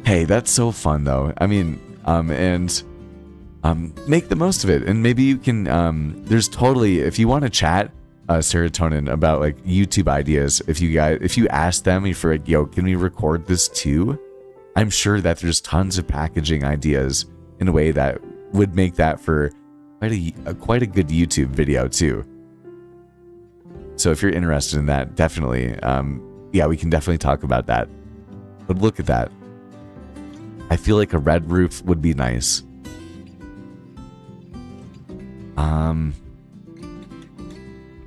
Hey, that's so fun though. I mean, make the most of it. And maybe you can, there's totally, if you want to chat, Serotonin, about like YouTube ideas, if you ask them for like, yo, can we record this too? I'm sure that there's tons of packaging ideas in a way that would make that for quite a good YouTube video too. So if you're interested in that, definitely, yeah, we can definitely talk about that. But look at that. I feel like a red roof would be nice.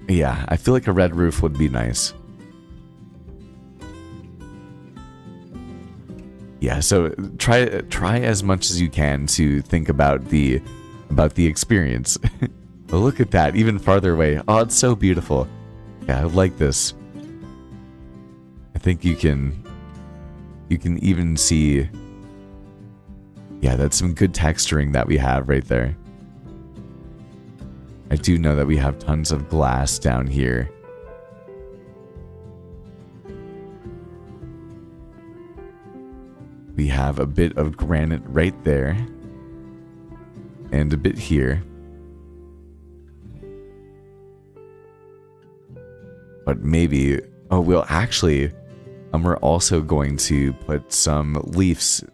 Yeah, I feel like a red roof would be nice. Yeah, so try as much as you can to think about the experience. But look at that, even farther away. Oh, it's so beautiful. Yeah, I like this. I think you can even see, yeah, that's some good texturing that we have right there. I do know that we have tons of glass down here. We have a bit of granite right there. And a bit here. But maybe, oh, we'll actually, we're also going to put some leaves.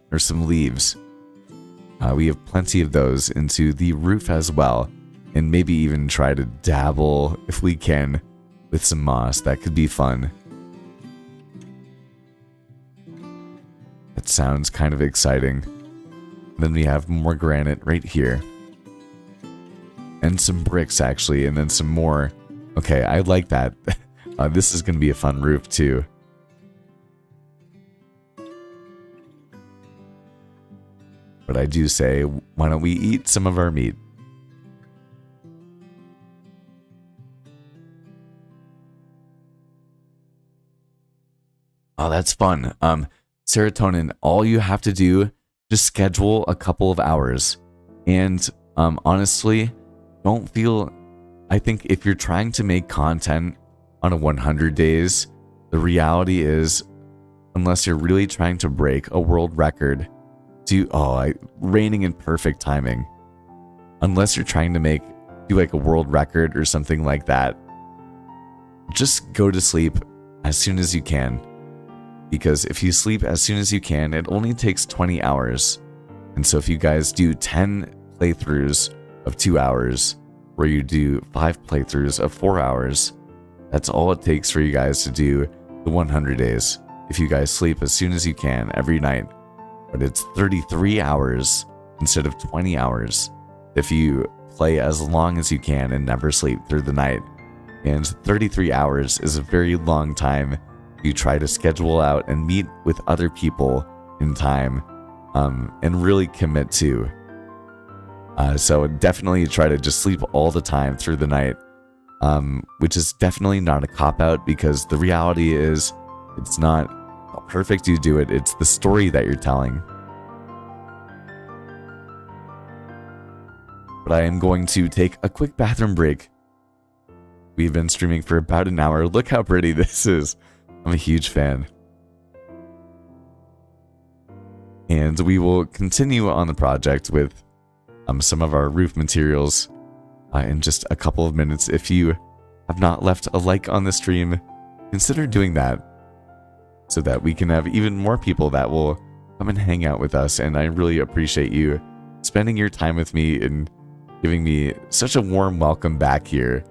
We have plenty of those into the roof as well. And maybe even try to dabble, if we can, with some moss. That could be fun. That sounds kind of exciting. Then we have more granite right here. And some bricks, actually, and then some more. Okay, I like that. This is going to be a fun roof, too. But I do say, why don't we eat some of our meat? Oh, that's fun. Serotonin, all you have to do, just schedule a couple of hours. And honestly, don't feel, I think if you're trying to make content on a 100 days, the reality is, unless you're really trying to break a world record, raining in perfect timing. Unless you're trying to do like a world record or something like that, just go to sleep as soon as you can. Because if you sleep as soon as you can, it only takes 20 hours. And so if you guys do 10 playthroughs of 2 hours, where you do 5 playthroughs of 4 hours, that's all it takes for you guys to do the 100 days. If you guys sleep as soon as you can every night. But it's 33 hours instead of 20 hours if you play as long as you can and never sleep through the night. And 33 hours is a very long time. You try to schedule out and meet with other people in time, and really commit to. So definitely try to just sleep all the time through the night, which is definitely not a cop-out, because the reality is it's not how perfect you do it, it's the story that you're telling. But I am going to take a quick bathroom break. We've been streaming for about an hour. Look how pretty this is. I'm a huge fan. And we will continue on the project with some of our roof materials in just a couple of minutes. If you have not left a like on the stream, consider doing that so that we can have even more people that will come and hang out with us. And I really appreciate you spending your time with me and giving me such a warm welcome back here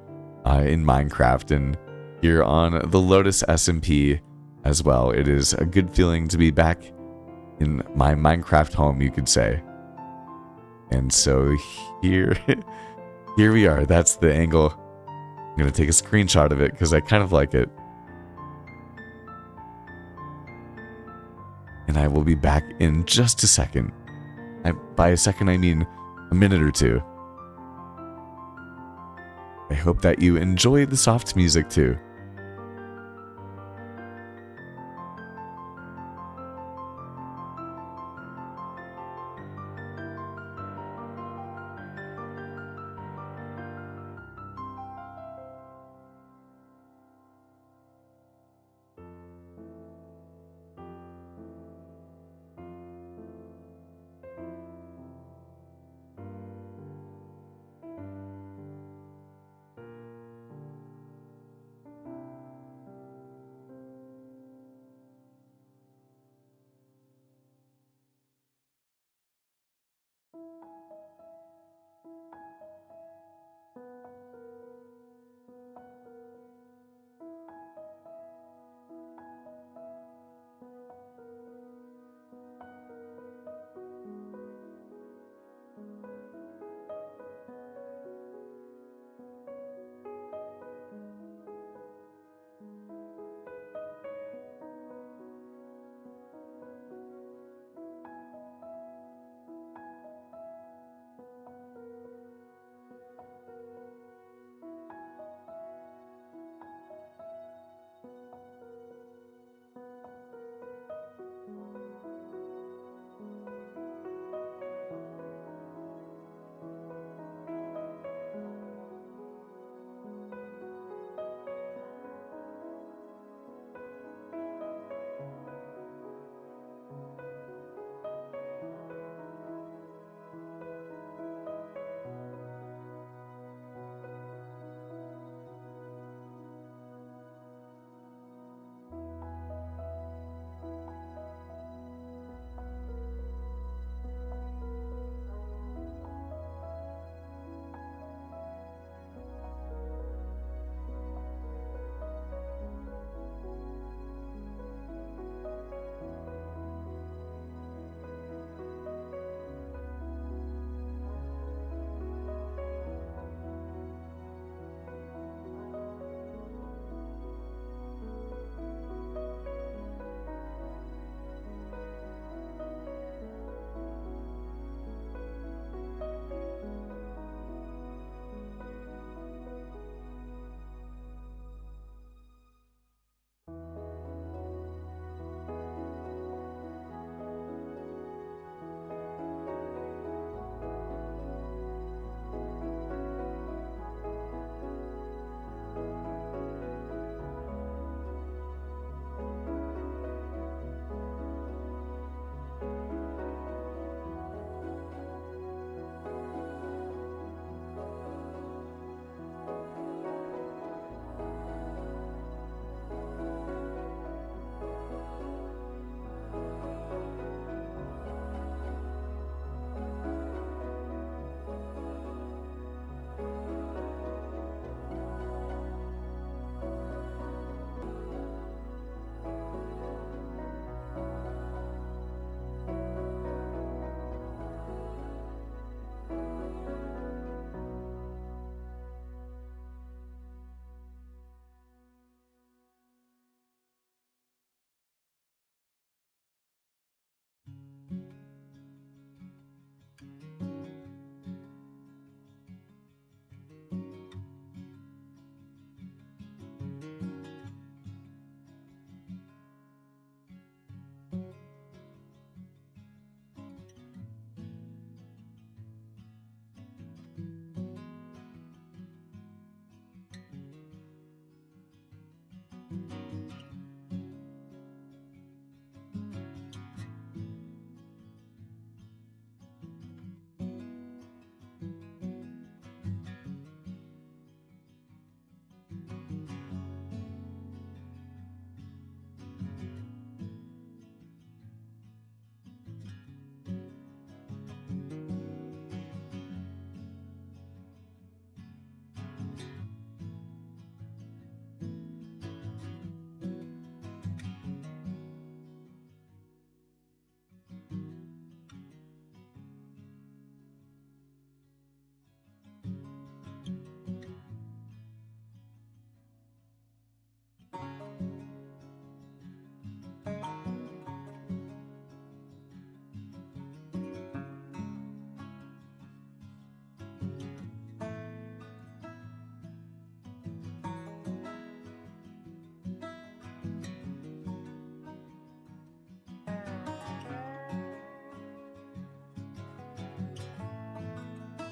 in Minecraft and here on the Lotus SMP as well. It is a good feeling to be back in my Minecraft home, you could say. And so here we are. That's the angle. I'm going to take a screenshot of it because I kind of like it. And I will be back in just a second. By a second, I mean a minute or two. I hope that you enjoy the soft music too.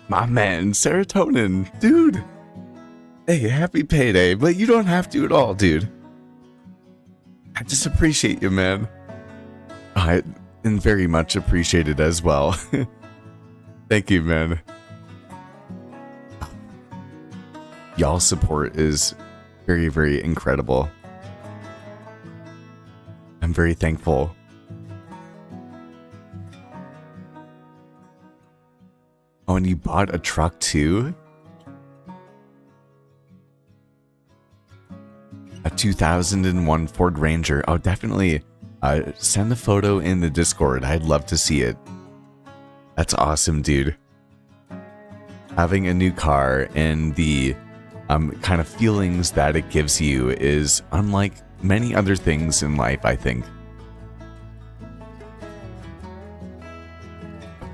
My man, Serotonin, dude. Hey, happy payday, but you don't have to at all, dude. I just appreciate you, man. I and very much appreciate it as well. Thank you, man. Y'all's support is very, very incredible. I'm very thankful. Oh, and you bought a truck too? A 2001 Ford Ranger. Oh, definitely send the photo in the Discord. I'd love to see it. That's awesome, dude. Having a new car and the kind of feelings that it gives you is unlike many other things in life, I think.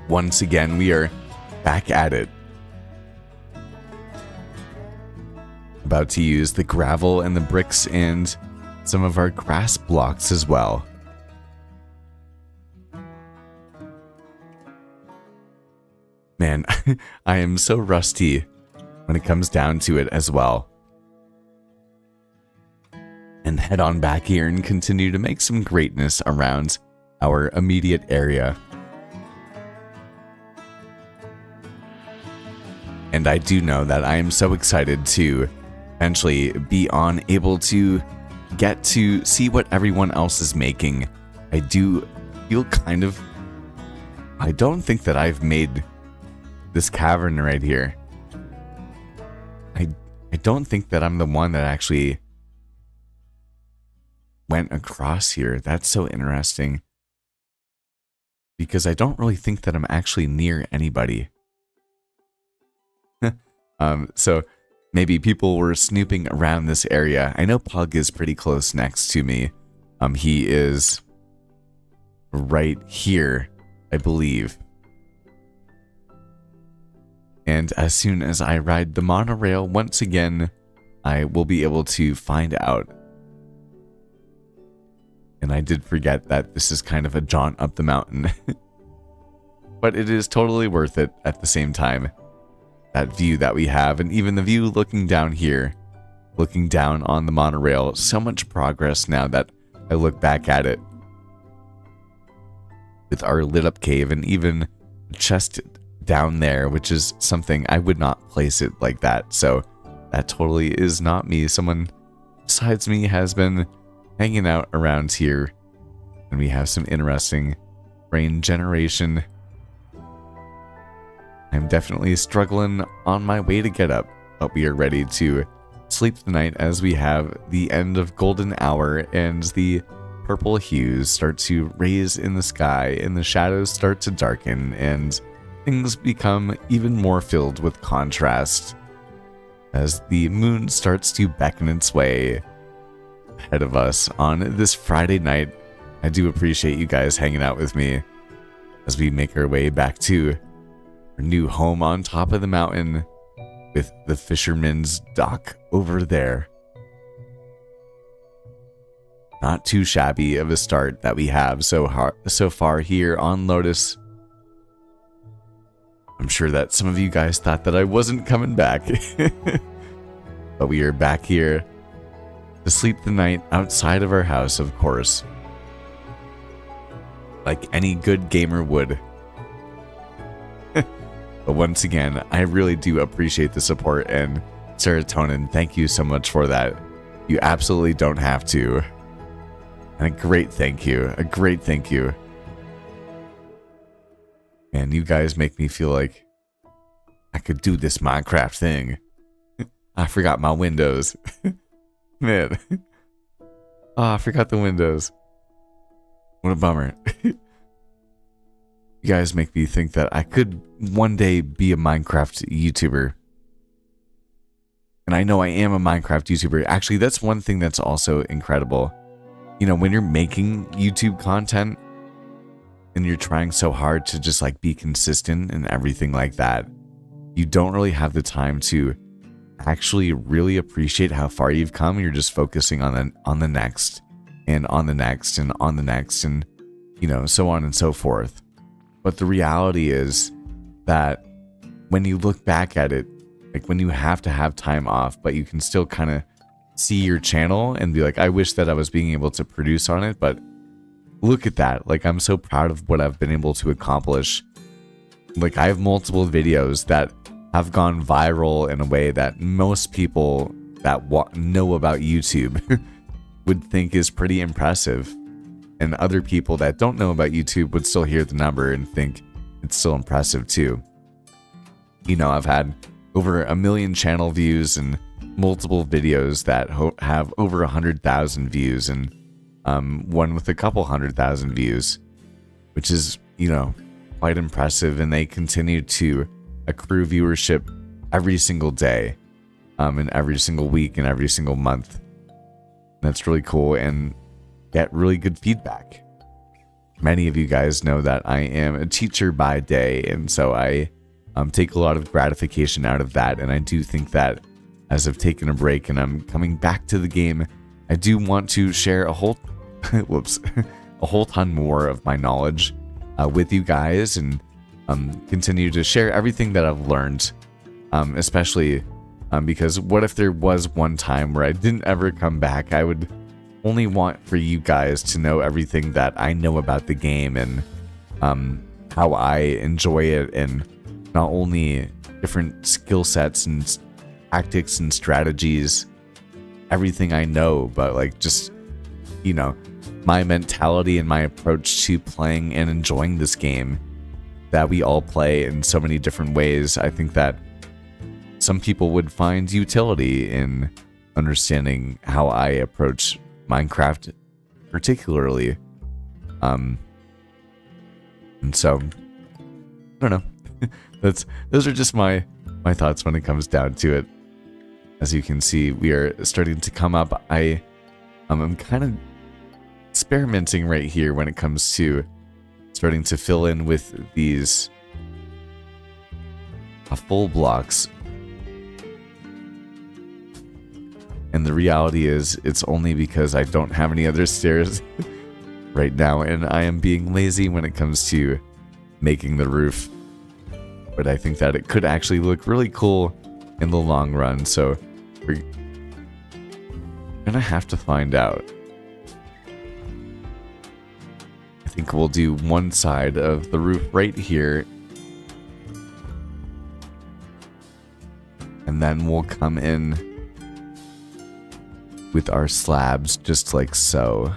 Once again, we are back at it. About to use the gravel and the bricks and some of our grass blocks as well. Man, I am so rusty when it comes down to it as well. And head on back here and continue to make some greatness around our immediate area. And I do know that I am so excited to eventually be able to get to see what everyone else is making. I do feel kind of... I don't think that I've made this cavern right here. I don't think that I'm the one that actually went across here. That's so interesting. Because I don't really think that I'm actually near anybody. So maybe people were snooping around this area. I know Pug is pretty close next to me. He is right here, I believe. And as soon as I ride the monorail once again, I will be able to find out. And I did forget that this is kind of a jaunt up the mountain. But it is totally worth it at the same time. That view that we have, and even the view looking down here, looking down on the monorail, so much progress now that I look back at it. With our lit up cave and even a chest down there, which is something I would not place it like that. So that totally is not me. Someone besides me has been hanging out around here, and we have some interesting brain generation. I'm definitely struggling on my way to get up, but we are ready to sleep the night as we have the end of golden hour and the purple hues start to raise in the sky and the shadows start to darken and things become even more filled with contrast as the moon starts to beckon its way ahead of us on this Friday night. I do appreciate you guys hanging out with me as we make our way back to our new home on top of the mountain with the fisherman's dock over there. Not too shabby of a start that we have so far here on Lotus. I'm sure that some of you guys thought that I wasn't coming back. But we are back here to sleep the night outside of our house, of course. Like any good gamer would. But once again, I really do appreciate the support, and Serotonin, thank you so much for that. You absolutely don't have to. And a great thank you. A great thank you. And you guys make me feel like I could do this Minecraft thing. I forgot my windows. Man. Oh, I forgot the windows. What a bummer. You guys make me think that I could one day be a Minecraft YouTuber. And I know I am a Minecraft YouTuber. Actually, that's one thing that's also incredible. You know, when you're making YouTube content and you're trying so hard to just like be consistent and everything like that, you don't really have the time to actually really appreciate how far you've come. You're just focusing on the next and on the next and on the next and, you know, so on and so forth. But the reality is that when you look back at it, like when you have to have time off, but you can still kind of see your channel and be like, I wish that I was being able to produce on it, but look at that. Like, I'm so proud of what I've been able to accomplish. Like, I have multiple videos that have gone viral in a way that most people that know about YouTube would think is pretty impressive. And other people that don't know about YouTube would still hear the number and think it's still impressive too. You know, I've had over 1 million channel views and multiple videos that have over 100,000 views and one with a couple 100,000 views, which is, you know, quite impressive. And they continue to accrue viewership every single day, and every single week and every single month. That's really cool and get really good feedback. Many of you guys know that I am a teacher by day, and so I take a lot of gratification out of that. And I do think that as I've taken a break and I'm coming back to the game, I do want to share a whole a whole ton more of my knowledge with you guys, and continue to share everything that I've learned, especially because what if there was one time where I didn't ever come back? I would only want for you guys to know everything that I know about the game and how I enjoy it, and not only different skill sets and tactics and strategies, everything I know, but like just, you know, my mentality and my approach to playing and enjoying this game that we all play in so many different ways. I think that some people would find utility in understanding how I approach Minecraft particularly. And so I don't know. Those are just my thoughts when it comes down to it. As you can see, we are starting to come up. I'm kind of experimenting right here when it comes to starting to fill in with these full blocks. And the reality is, it's only because I don't have any other stairs right now, and I am being lazy when it comes to making the roof. But I think that it could actually look really cool in the long run, so we're gonna have to find out. I think we'll do one side of the roof right here, and then we'll come in with our slabs just like so.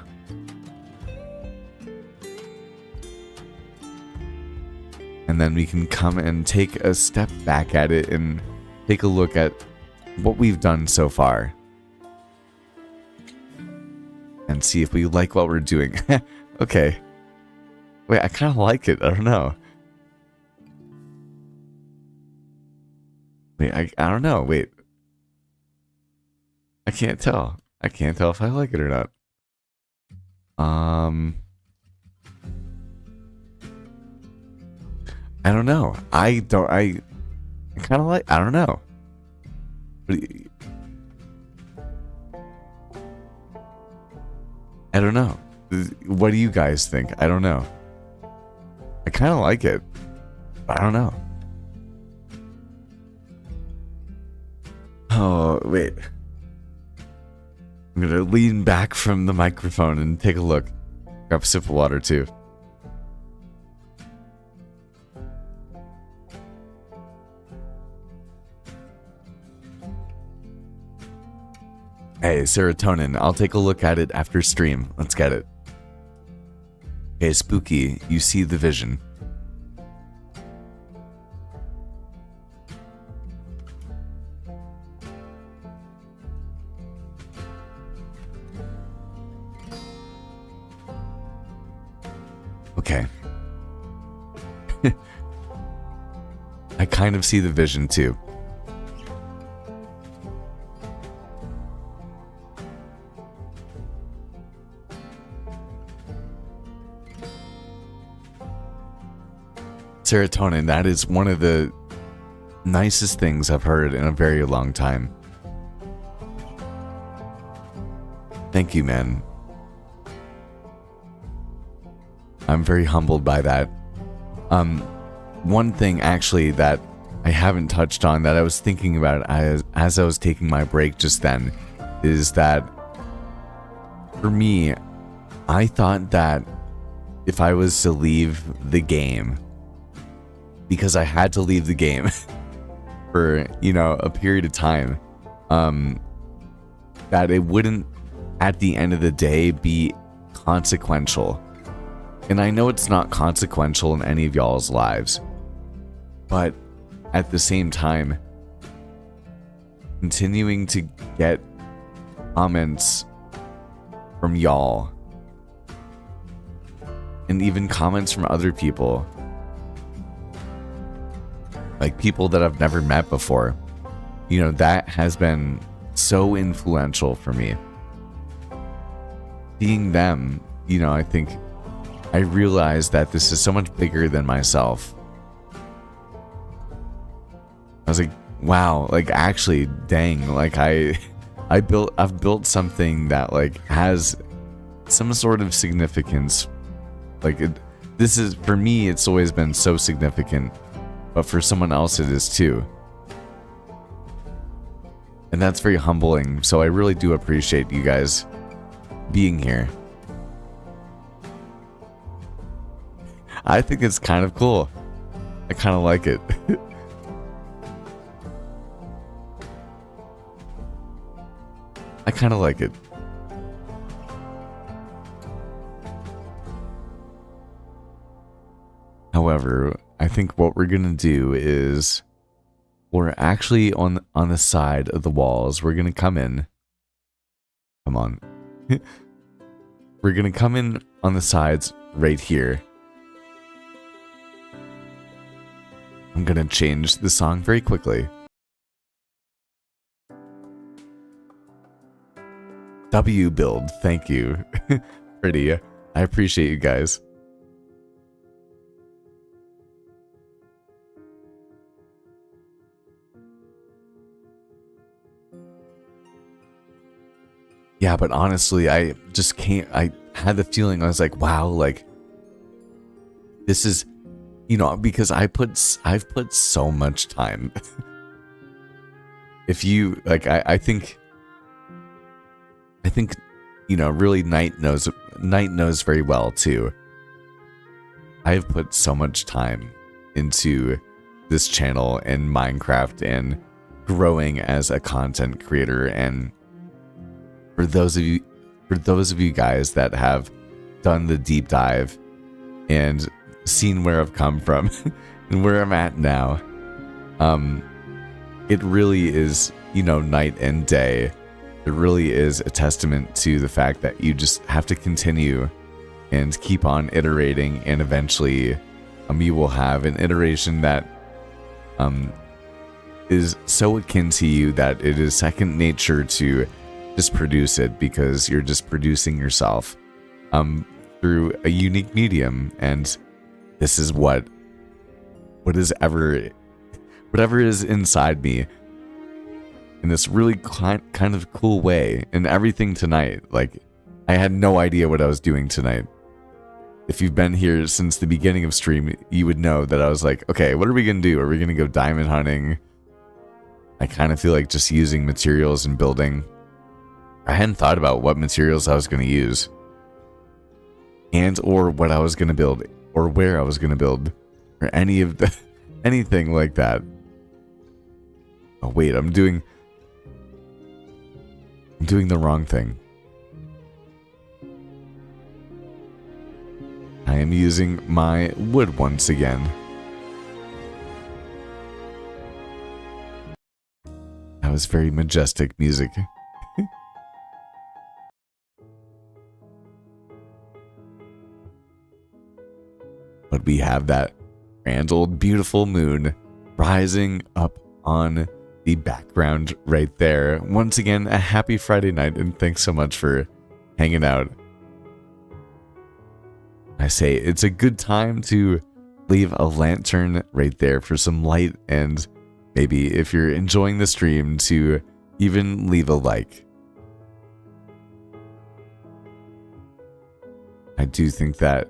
And then we can come and take a step back at it and take a look at what we've done so far. And see if we like what we're doing. Okay. Wait, I kind of like it. I don't know. Wait, I don't know. Wait. I can't tell. I can't tell if I like it or not. I don't know. I kind of like, I don't know. I don't know. What do you guys think? I don't know. I kind of like it. I don't know. Oh, wait. I'm gonna lean back from the microphone and take a look. Grab a sip of water too. Hey, serotonin. I'll take a look at it after stream. Let's get it. Okay, Spooky, you see the vision. Okay. I kind of see the vision too. Serotonin, that is one of the nicest things I've heard in a very long time. Thank you, man. I'm very humbled by that. One thing actually that I haven't touched on that I was thinking about as I was taking my break just then is that for me, I thought that if I was to leave the game, because I had to leave the game for, a period of time, that it wouldn't, at the end of the day, be consequential. And I know it's not consequential in any of y'all's lives, but at the same time, continuing to get comments from y'all and even comments from other people, like people that I've never met before, that has been so influential for me. Seeing them, I think I realized that this is so much bigger than myself. I was like, wow, like actually, dang, like I've built something that like has some sort of significance. Like this is, for me, it's always been so significant, but for someone else it is too. And that's very humbling. So I really do appreciate you guys being here. I think it's kind of cool. I kind of like it. I kind of like it. However, I think what we're gonna do is we're actually on the side of the walls. We're gonna come in. Come on. We're gonna come in on the sides right here. I'm gonna change the song very quickly. W build, thank you. Pretty. I appreciate you guys. Yeah, but honestly, I just can't. I had the feeling, I was like, wow, like this is, because I've put so much time. If you like, I think, really Knight knows very well too. I've put so much time into this channel and Minecraft and growing as a content creator. And for those of you guys that have done the deep dive and seen where I've come from and where I'm at now, it really is, night and day. It really is a testament to the fact that you just have to continue and keep on iterating, and eventually you will have an iteration that is so akin to you that it is second nature to just produce it, because you're just producing yourself through a unique medium. And this is whatever is inside me in this really kind of cool way. And everything tonight, like I had no idea what I was doing tonight. If you've been here since the beginning of stream, you would know that I was like, okay, what are we gonna do? Are we gonna go diamond hunting? I kind of feel like just using materials and building. I hadn't thought about what materials I was going to use, and or what I was going to build, or where I was going to build, or anything like that. Oh wait, I'm doing the wrong thing. I am using my wood once again. That was very majestic music. But we have that grand old beautiful moon rising up on the background right there. Once again, a happy Friday night, and thanks so much for hanging out. I say it's a good time to leave a lantern right there for some light, and maybe if you're enjoying the stream, to even leave a like. I do think that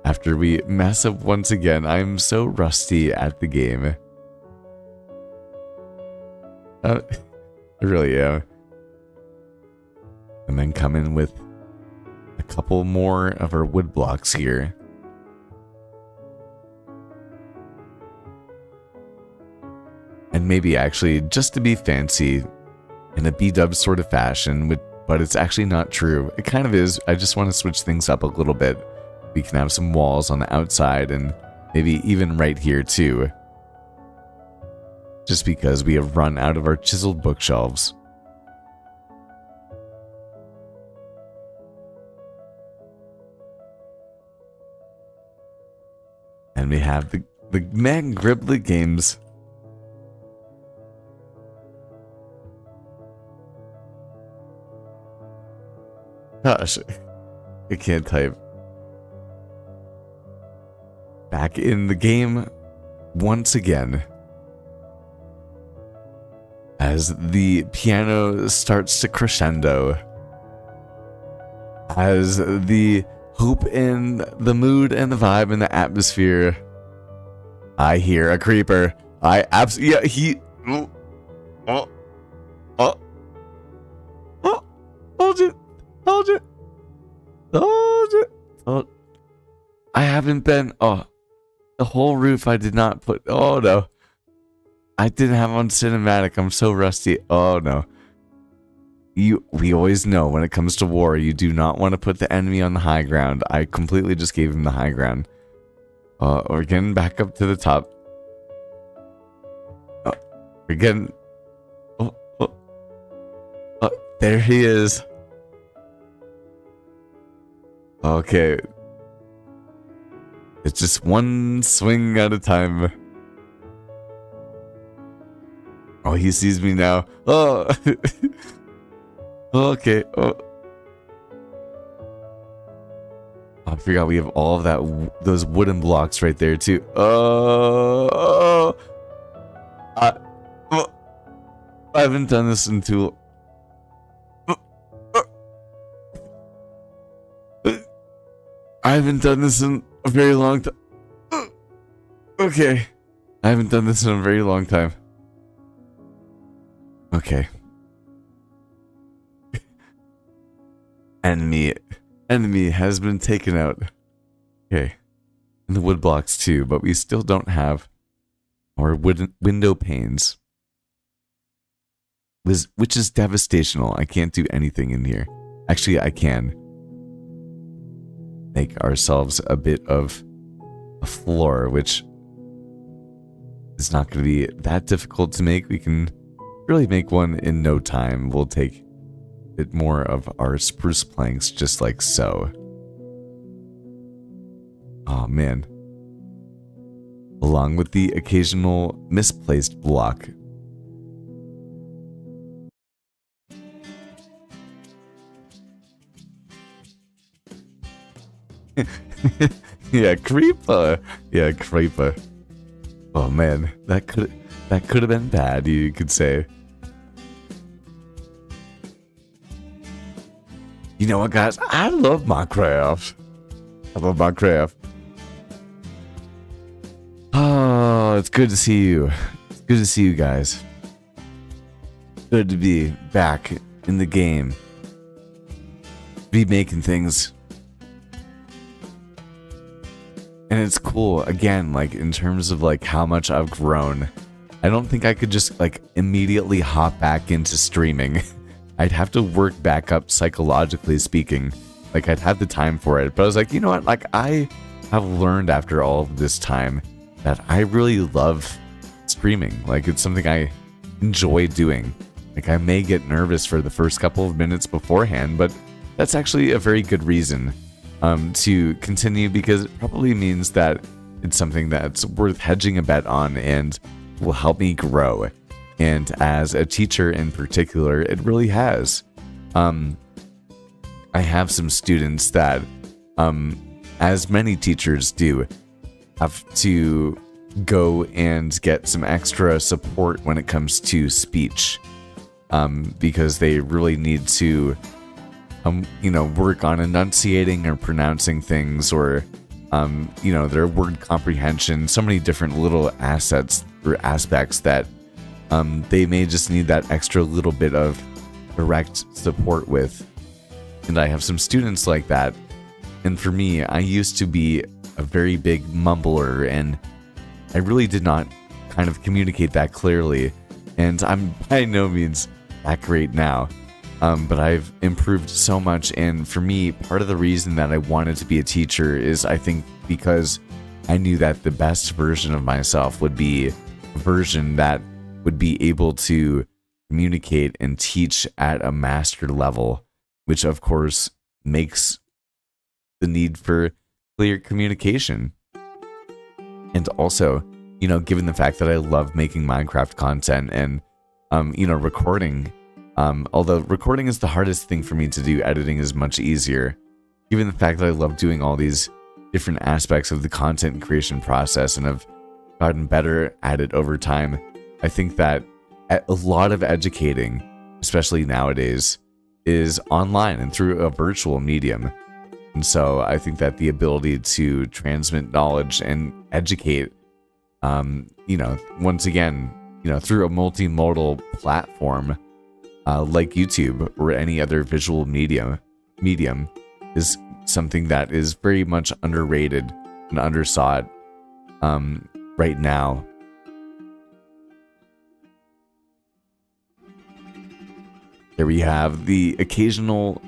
after we mess up once again. I'm so rusty at the game. I really am. And then come in with a couple more of our wood blocks here. And maybe actually, just to be fancy, in a B-dub sort of fashion, but it's actually not true. It kind of is. I just want to switch things up a little bit. We can have some walls on the outside and maybe even right here too. Just because we have run out of our chiseled bookshelves. And we have the Man Griblet games. Gosh, I can't type. Back in the game once again. As the piano starts to crescendo. As the hope in the mood and the vibe and the atmosphere. I hear a creeper. I absolutely, yeah, he, hold it. Hold it. Oh, I haven't been. Oh, the whole roof I did not put. Oh no, I didn't have on cinematic. I'm so rusty. Oh no. We always know when it comes to war, you do not want to put the enemy on the high ground. I completely just gave him the high ground. We're getting back up to the top. We're getting. Oh, there he is. Okay. It's just one swing at a time. Oh, he sees me now. Oh. Okay. Oh. I forgot we have all of those wooden blocks right there too. I haven't done this in too. I haven't done this in a very long time. Okay. I haven't done this in a very long time. Okay. Enemy has been taken out. Okay. And the wood blocks too, but we still don't have our window panes. Which is devastational. I can't do anything in here. Actually, I can make ourselves a bit of a floor, which is not going to be that difficult to make. We can really make one in no time. We'll take a bit more of our spruce planks, just like so. Oh man. Along with the occasional misplaced block. Yeah, creeper. Yeah, creeper. Oh man, that could have been bad, you could say. You know what, guys? I love Minecraft. I love Minecraft. Oh, it's good to see you. It's good to see you guys. Good to be back in the game. Be making things. And it's cool, again, like, in terms of, like, how much I've grown. I don't think I could just, like, immediately hop back into streaming. I'd have to work back up, psychologically speaking. Like, I'd have the time for it. But I was like, you know what? Like, I have learned after all of this time that I really love streaming. Like, it's something I enjoy doing. Like, I may get nervous for the first couple of minutes beforehand, but that's actually a very good reason to continue, because it probably means that it's something that's worth hedging a bet on and will help me grow. And as a teacher in particular, it really has. I have some students that, as many teachers do, have to go and get some extra support when it comes to speech, because they really need to work on enunciating or pronouncing things, or their word comprehension, so many different little assets or aspects that they may just need that extra little bit of direct support with. And I have some students like that. And for me, I used to be a very big mumbler, and I really did not kind of communicate that clearly. And I'm by no means that great now. But I've improved so much. And for me, part of the reason that I wanted to be a teacher is, I think, because I knew that the best version of myself would be a version that would be able to communicate and teach at a master level, which of course makes the need for clear communication. And also, given the fact that I love making Minecraft content and, recording, although recording is the hardest thing for me to do, editing is much easier. Given the fact that I love doing all these different aspects of the content creation process and have gotten better at it over time, I think that a lot of educating, especially nowadays, is online and through a virtual medium. And so I think that the ability to transmit knowledge and educate, once again, through a multimodal platform like YouTube or any other visual medium is something that is very much underrated and undersought right now. There we have the occasional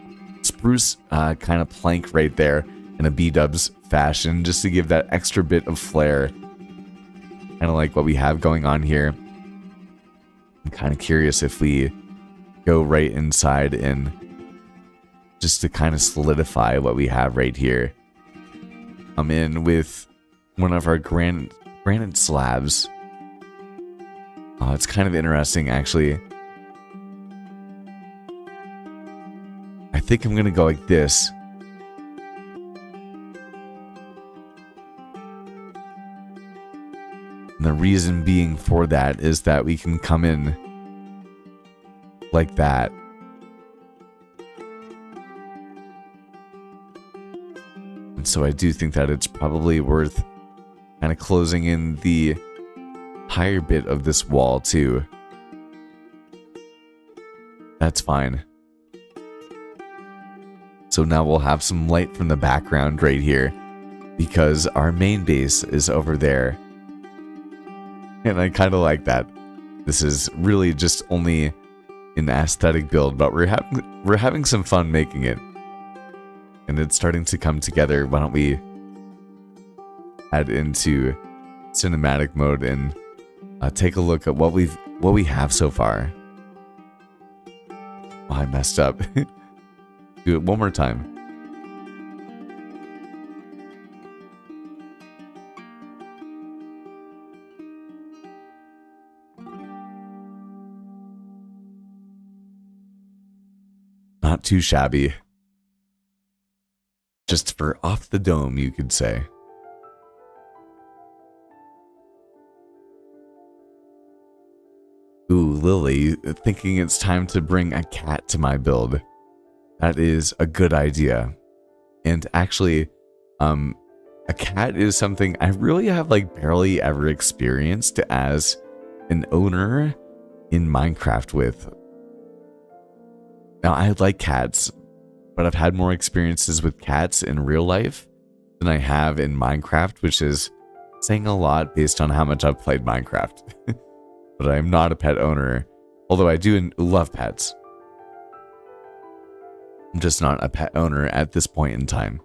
spruce kind of plank right there in a B-dubs fashion, just to give that extra bit of flair. Kind of like what we have going on here. I'm kind of curious if we go right inside and just to kind of solidify what we have right here. I'm in with one of our granite slabs. Oh, it's kind of interesting, actually. I think I'm gonna go like this. And the reason being for that is that we can come in like that. And so I do think that it's probably worth kind of closing in the higher bit of this wall too. That's fine. So now we'll have some light from the background right here, because our main base is over there. And I kind of like that. This is really just only an aesthetic build, but we're having some fun making it. And it's starting to come together. Why don't we head into cinematic mode and take a look at what we have so far. Oh, I messed up. Do it one more time. Not too shabby. Just for off the dome, you could say. Ooh, Lily, thinking it's time to bring a cat to my build. That is a good idea. And actually, a cat is something I really have barely ever experienced as an owner in Minecraft with. Now, I like cats, but I've had more experiences with cats in real life than I have in Minecraft, which is saying a lot based on how much I've played Minecraft. But I'm not a pet owner, although I do love pets. I'm just not a pet owner at this point in time.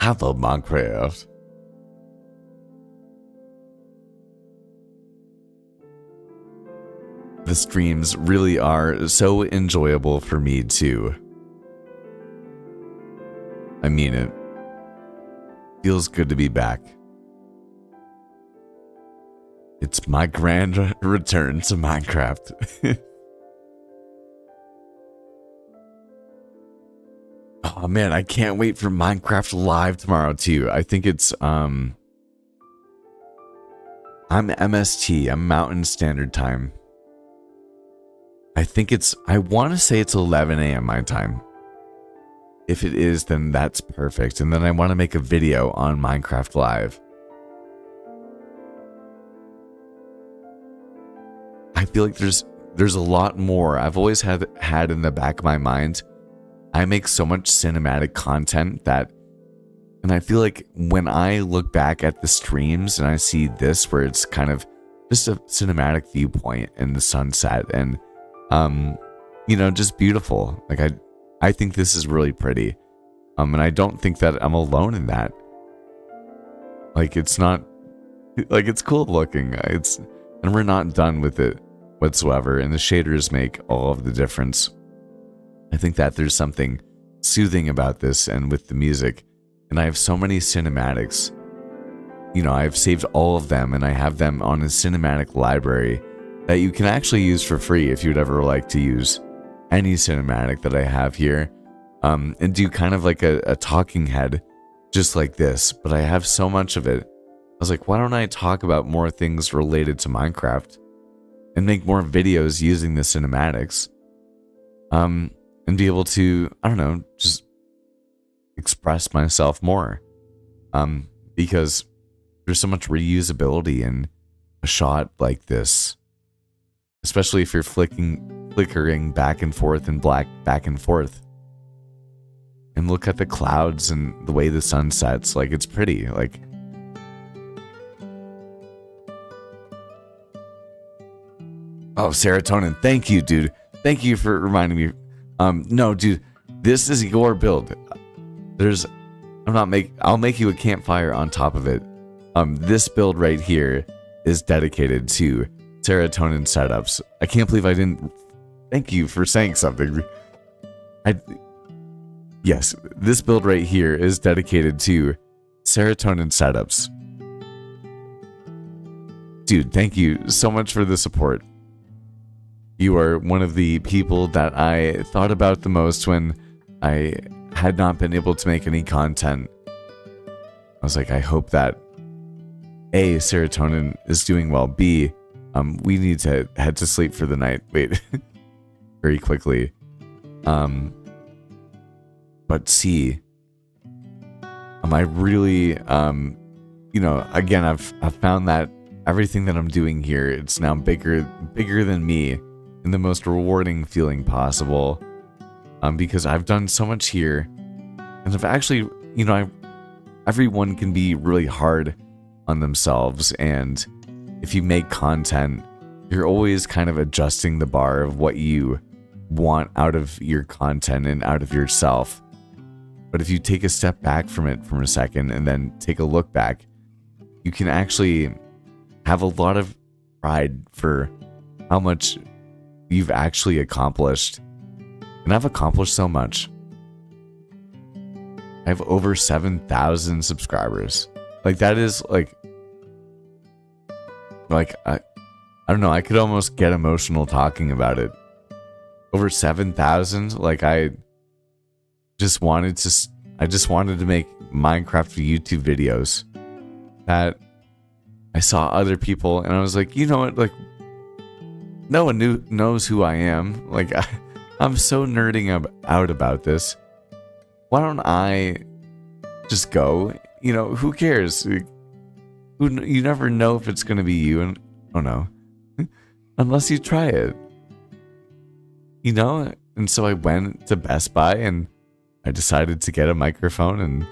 I love Minecraft. The streams really are so enjoyable for me too. I mean it. Feels good to be back. It's my grand return to Minecraft. Oh man, I can't wait for Minecraft Live tomorrow too. I think it's I'm MST. I'm Mountain Standard Time. I want to say it's 11 a.m. my time. If it is, then that's perfect. And then I want to make a video on Minecraft Live. I feel like there's a lot more. I've always had in the back of my mind. I make so much cinematic content that, and I feel like when I look back at the streams and I see this, where it's kind of just a cinematic viewpoint in the sunset and, just beautiful. Like I think this is really pretty. And I don't think that I'm alone in that. Like it's not, like it's cool looking. And we're not done with it whatsoever. And the shaders make all of the difference. I think that there's something soothing about this and with the music. And I have so many cinematics. I've saved all of them and I have them on a cinematic library that you can actually use for free if you'd ever like to use any cinematic that I have here. And do kind of like a talking head just like this. But I have so much of it. I was like, why don't I talk about more things related to Minecraft and make more videos using the cinematics? And be able to, I don't know, just express myself more. Because there's so much reusability in a shot like this. Especially if you're flickering back and forth and back and forth. And look at the clouds and the way the sun sets. Like, it's pretty. Like, oh, serotonin. Thank you, dude. Thank you for reminding me. No, dude, this is your build. I'll make you a campfire on top of it. This build right here is dedicated to serotonin setups. I can't believe I didn't. Thank you for saying something. Yes, this build right here is dedicated to serotonin setups. Dude, thank you so much for the support. You are one of the people that I thought about the most when I had not been able to make any content. I was like, I hope that A, serotonin is doing well. B, we need to head to sleep for the night. Wait, very quickly. But C, I really, again, I've found that everything that I'm doing here, it's now bigger than me in the most rewarding feeling possible. Because I've done so much here, and I've actually, everyone can be really hard on themselves, and if you make content, you're always kind of adjusting the bar of what you want out of your content and out of yourself. But if you take a step back from it for a second and then take a look back, you can actually have a lot of pride for how much you've actually accomplished. And I've accomplished so much. I have over 7,000 subscribers. Like, that is like I don't know, I could almost get emotional talking about it. Over 7,000, like I just wanted to make Minecraft YouTube videos that I saw other people, and I was like, you know what, like, no one knows who I am. Like, I'm so nerding out about this. Why don't I just go? Who cares? You never know if it's gonna be you, and oh no, unless you try it. And so I went to Best Buy and I decided to get a microphone, and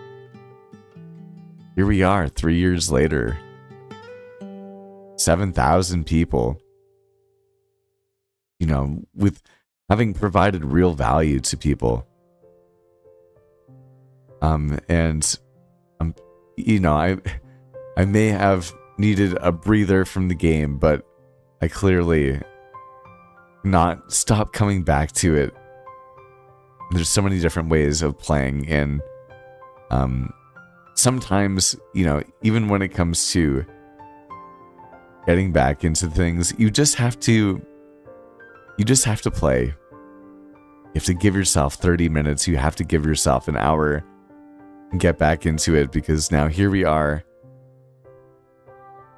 here we are 3 years later. 7,000 people. With having provided real value to people. I may have needed a breather from the game, but I clearly not stop coming back to it. There's so many different ways of playing, and sometimes, even when it comes to getting back into things, you just have to play. You have to give yourself 30 minutes. You have to give yourself an hour and get back into it, because now here we are.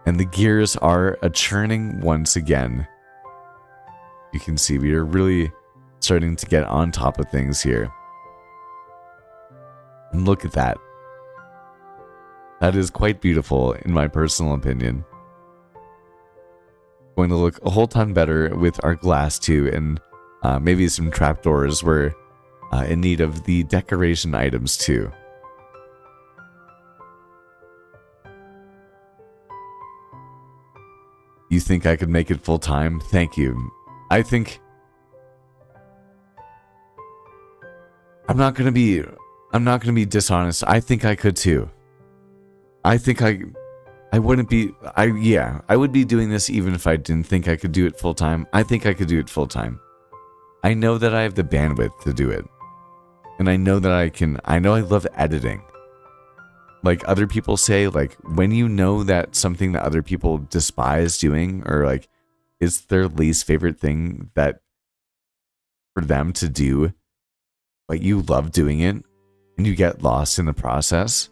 And the gears are a churning once again. You can see we are really starting to get on top of things here. And look at that. That is quite beautiful, in my personal opinion. Going to look a whole ton better with our glass too, and maybe some trapdoors were in need of the decoration items too. You think I could make it full time? Thank you. I think I'm not gonna be dishonest. I think I could too. I think I wouldn't be I would be doing this even if I didn't think I could do it full time. I think I could do it full time. I know that I have the bandwidth to do it. And I know that I love editing. Like other people say, like when you know that something that other people despise doing or like is their least favorite thing that for them to do, but you love doing it and you get lost in the process.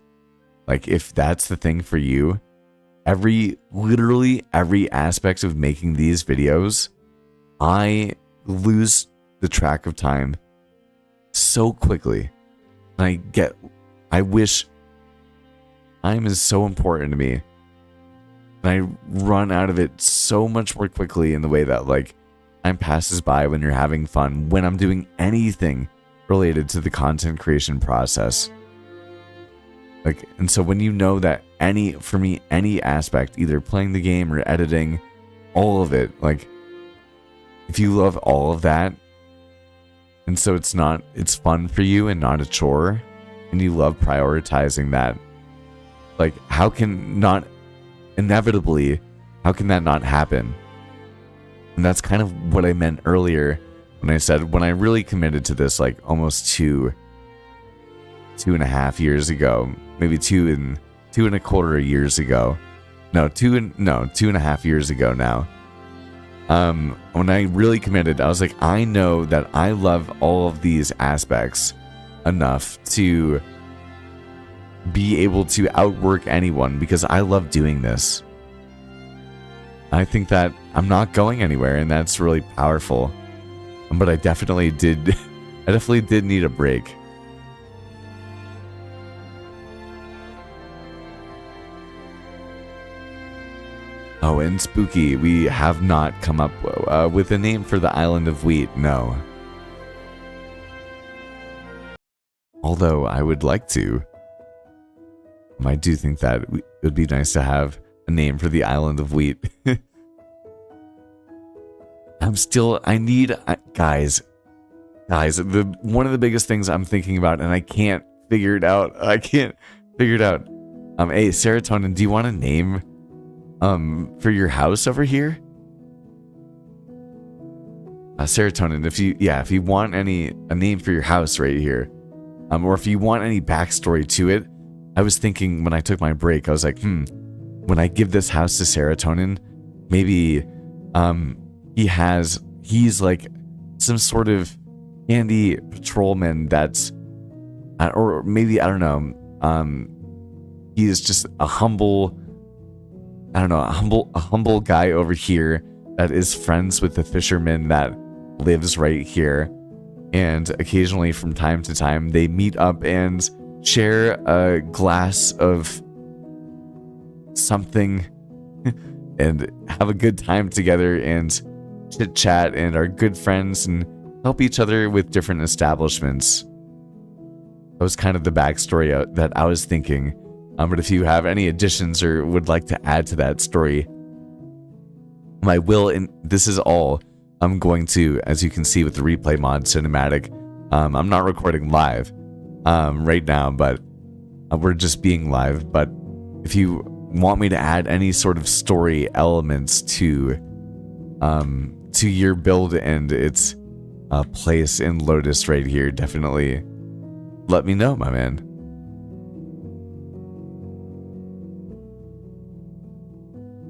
Like if that's the thing for you, literally every aspect of making these videos, I lose the track of time so quickly. And I wish time is so important to me. And I run out of it so much more quickly in the way that like time passes by when you're having fun, when I'm doing anything related to the content creation process. Like, and so when you know that any aspect, either playing the game or editing, all of it, like if you love all of that, and so it's fun for you and not a chore, and you love prioritizing that, like how can that not happen? And that's kind of what I meant earlier when I said when I really committed to this, like almost two and a half years ago, maybe two and a quarter years ago. No, 2.5 years ago now. When I really committed, I was like, I know that I love all of these aspects enough to be able to outwork anyone because I love doing this. I think that I'm not going anywhere, and that's really powerful. But I definitely did need a break. Oh, and Spooky, we have not come up with a name for the Island of Wheat, no. Although I would like to. I do think that it would be nice to have a name for the Island of Wheat. Guys, one of the biggest things I'm thinking about, and I can't figure it out. Hey, Serotonin, do you want a name for your house over here? Serotonin, if you want a name for your house right here, or if you want any backstory to it, I was thinking when I took my break, I was like, when I give this house to Serotonin, maybe he's like some sort of candy patrolman that's, or maybe, I don't know, he is just a humble guy over here that is friends with the fisherman that lives right here. And occasionally from time to time, they meet up and share a glass of something and have a good time together and chit chat and are good friends and help each other with different establishments. That was kind of the backstory that I was thinking. But if you have any additions or would like to add to that story, I will. And this is all I'm going to, as you can see with the replay mod cinematic. I'm not recording live right now, but we're just being live. But if you want me to add any sort of story elements to your build and its place in Lotus right here, definitely let me know, my man.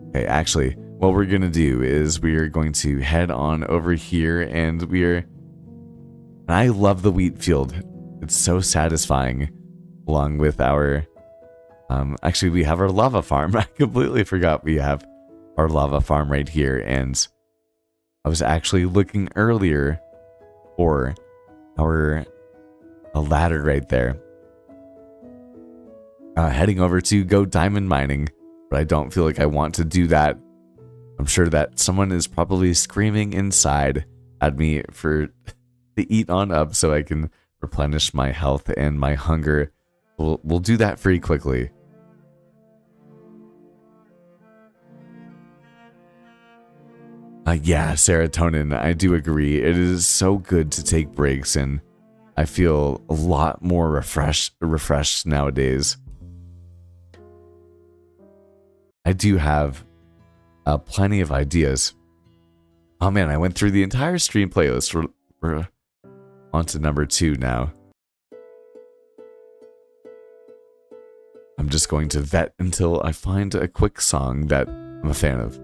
Okay, actually, what we're gonna do is we are going to head on over here, and I love the wheat field. It's so satisfying, along with our Actually, we have our lava farm. I completely forgot we have our lava farm right here. And I was actually looking earlier for a ladder right there. Heading over to go diamond mining, but I don't feel like I want to do that. I'm sure that someone is probably screaming inside at me for to eat on up so I can replenish my health and my hunger. We'll do that pretty quickly. Yeah, serotonin, I do agree. It is so good to take breaks, and I feel a lot more refreshed nowadays. I do have plenty of ideas. Oh man, I went through the entire stream playlist. We're on to number 2 now. I'm just going to vet until I find a quick song that I'm a fan of.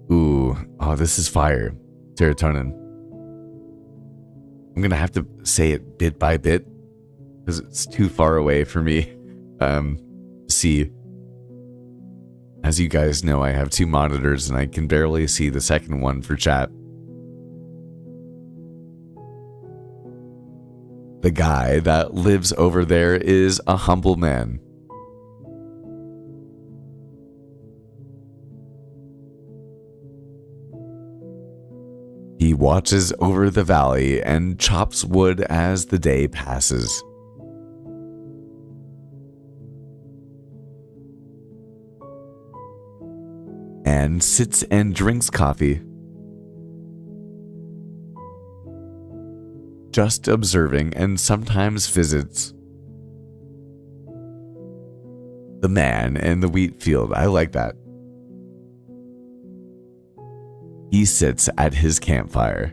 Ooh, oh, this is fire. Serotonin. I'm gonna have to say it bit by bit because it's too far away for me. See, as you guys know, I have 2 monitors and I can barely see the second one for chat. The guy that lives over there is a humble man. He watches over the valley and chops wood as the day passes. And sits and drinks coffee. Just observing and sometimes visits. The man in the wheat field. I like that. He sits at his campfire.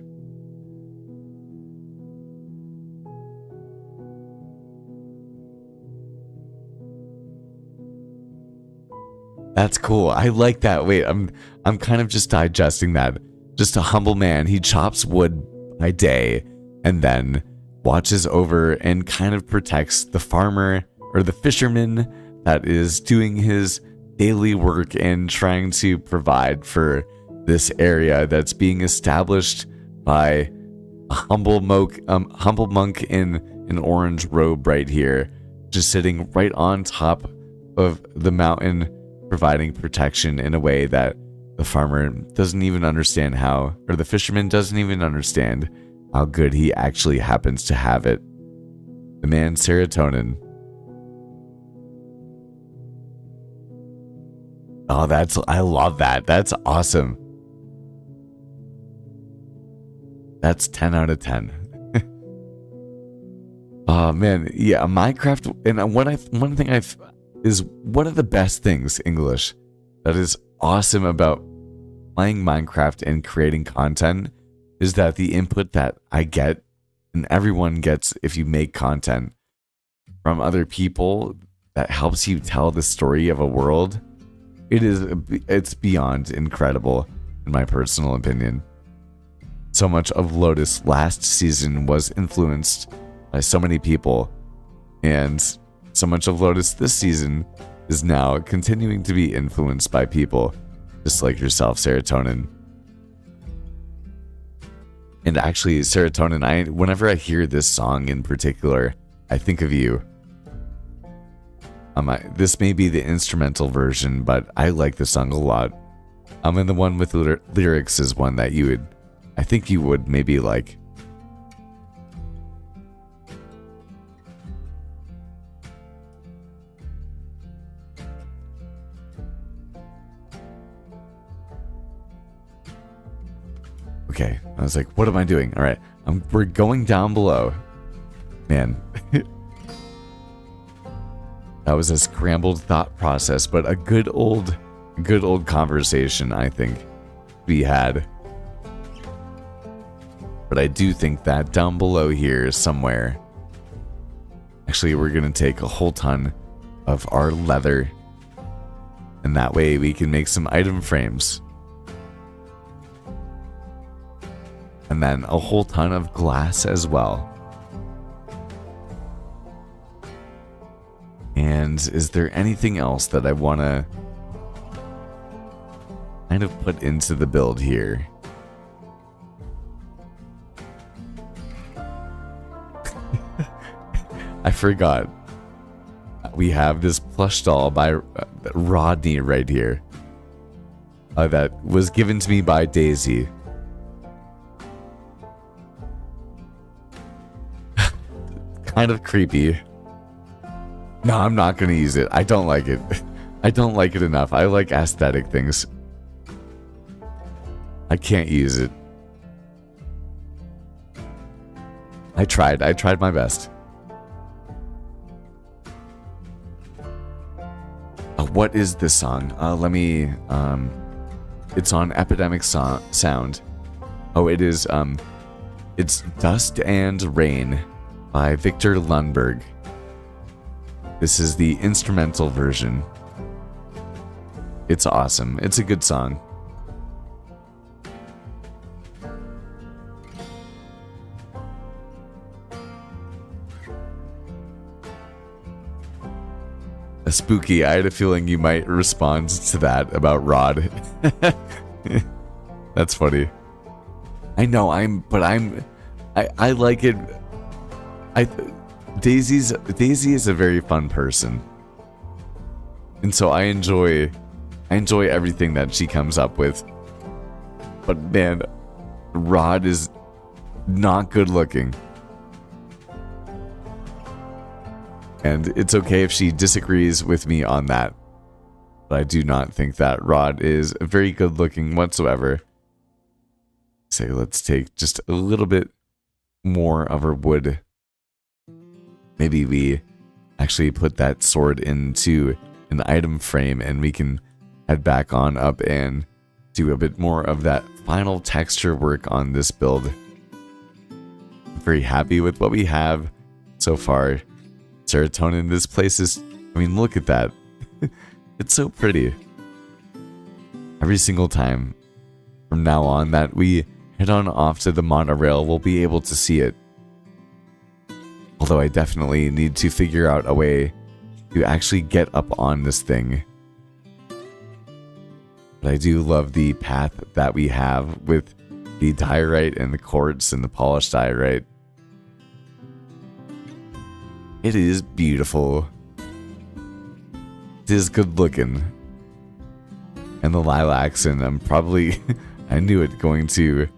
That's cool. I like that. Wait, I'm kind of just digesting that. Just a humble man. He chops wood by day and then watches over and kind of protects the farmer or the fisherman that is doing his daily work and trying to provide for this area that's being established by a humble monk in an orange robe right here, just sitting right on top of the mountain, providing protection in a way that the farmer doesn't even understand how, or the fisherman doesn't even understand how good he actually happens to have it. The man serotonin. Oh, I love that. That's awesome. That's 10 out of 10. Oh man, yeah, Minecraft, and one thing is one of the best things, English, that is awesome about playing Minecraft and creating content is that the input that I get, and everyone gets if you make content from other people that helps you tell the story of a world, it's beyond incredible in my personal opinion. So much of Lotus last season was influenced by so many people, and so much of Lotus this season is now continuing to be influenced by people just like yourself, Serotonin. And actually, Serotonin, whenever I hear this song in particular, I think of you. This may be the instrumental version, but I like the song a lot. And the one with lyrics is one that I think you would maybe like. Okay, I was like, what am I doing? All right, we're going down below. Man, that was a scrambled thought process, but a good old conversation, I think, we had. But I do think that down below here somewhere, actually, we're going to take a whole ton of our leather And that way we can make some item frames. And then a whole ton of glass as well. And is there anything else that I want to kind of put into the build here? I forgot. We have this plush doll by Rodney right here. That was given to me by Daisy. Kind of creepy. No, I'm not going to use it. I don't like it. I don't like it enough. I like aesthetic things. I can't use it. I tried my best. What is this song? Let me, it's on Epidemic Sound. Oh, it is, it's Dust and Rain by Victor Lundberg. This is the instrumental version. It's awesome. It's a good song. Spooky, I had a feeling you might respond to that about Rod. That's funny. I know, I like it. Daisy is a very fun person. And so I enjoy everything that she comes up with. But man, Rod is not good looking. And it's okay if she disagrees with me on that. But I do not think that Rod is very good looking whatsoever. So let's take just a little bit more of her wood. Maybe we actually put that sword into an item frame and we can head back on up and do a bit more of that final texture work on this build. I'm very happy with what we have so far. Serotonin, this place is, I mean, look at that. It's so pretty. Every single time from now on that we head on off to the monorail, we'll be able to see it. Although I definitely need to figure out a way to actually get up on this thing. But I do love the path that we have with the diorite and the quartz and the polished diorite. It is beautiful. It is good looking. And the lilacs, and I'm probably, I knew it, going to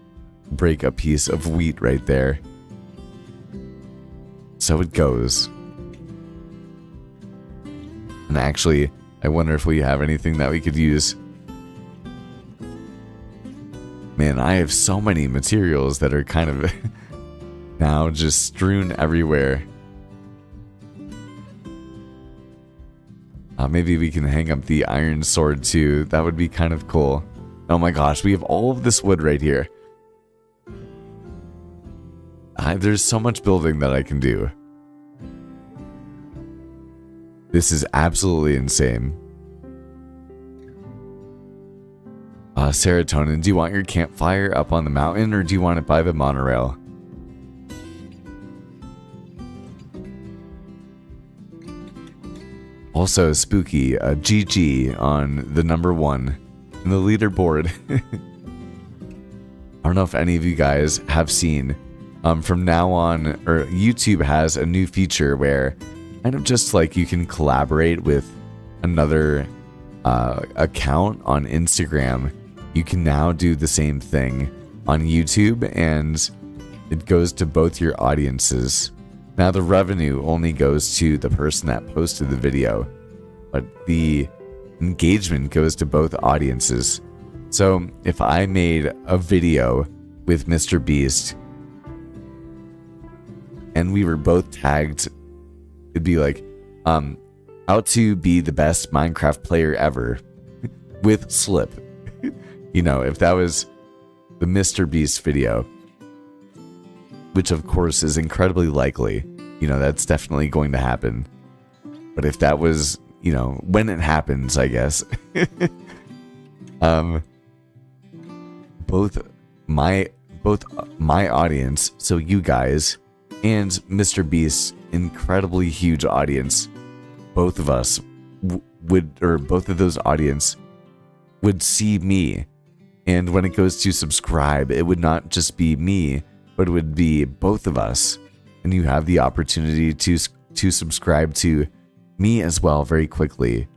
break a piece of wheat right there. So it goes. And actually, I wonder if we have anything that we could use. Man, I have so many materials that are kind of now just strewn everywhere. Maybe we can hang up the iron sword too. That would be kind of cool. Oh my gosh, we have all of this wood right here. There's so much building that I can do. This is absolutely insane. Serotonin, do you want your campfire up on the mountain or do you want it by the monorail? Also, Spooky, GG on the #1 in the leaderboard. I don't know if any of you guys have seen, from now on, or YouTube has a new feature where kind of just like you can collaborate with another account on Instagram. You can now do the same thing on YouTube, and it goes to both your audiences. Now the revenue only goes to the person that posted the video, but the engagement goes to both audiences. So if I made a video with Mr. Beast and we were both tagged, it'd be like, how to be the best Minecraft player ever with Slip. You know, if that was the Mr. Beast video, which of course is incredibly likely, you know, that's definitely going to happen. But if that was, when it happens, I guess. um, both my audience, so you guys, and Mr. Beast's incredibly huge audience, both of us both of those audience would see me. And when it goes to subscribe, it would not just be me, but it would be both of us. And you have the opportunity to subscribe to me as well very quickly.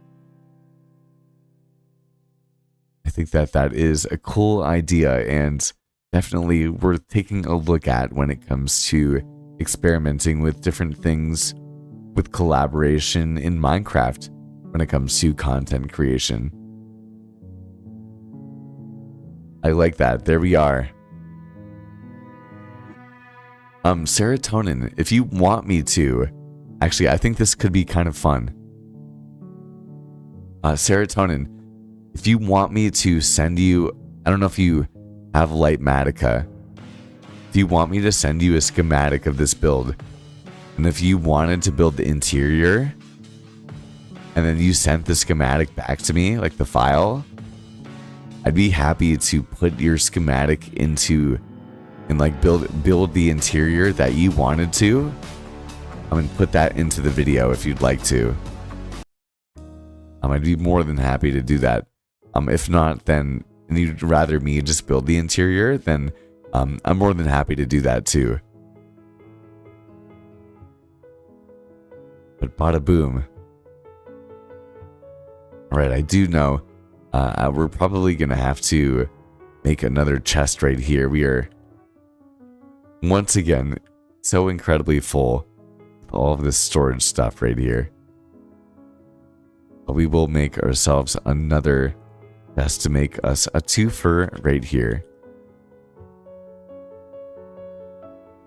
I think that is a cool idea and definitely worth taking a look at when it comes to experimenting with different things with collaboration in Minecraft when it comes to content creation. I like that. There we are. Serotonin, if you want me to, actually, I think this could be kind of fun. Serotonin, if you want me to send you, I don't know if you have Lightmatica. If you want me to send you a schematic of this build, and if you wanted to build the interior, and then you sent the schematic back to me, like the file, I'd be happy to put your schematic into and like build the interior that you wanted to. I'm gonna put that into the video if you'd like to. I'd be more than happy to do that. If not, then and you'd rather me just build the interior, then I'm more than happy to do that too. But bada boom. Alright, I do know we're probably gonna have to make another chest right here. We are once again so incredibly full with all of this storage stuff right here. But we will make ourselves another chest to make us a twofer right here.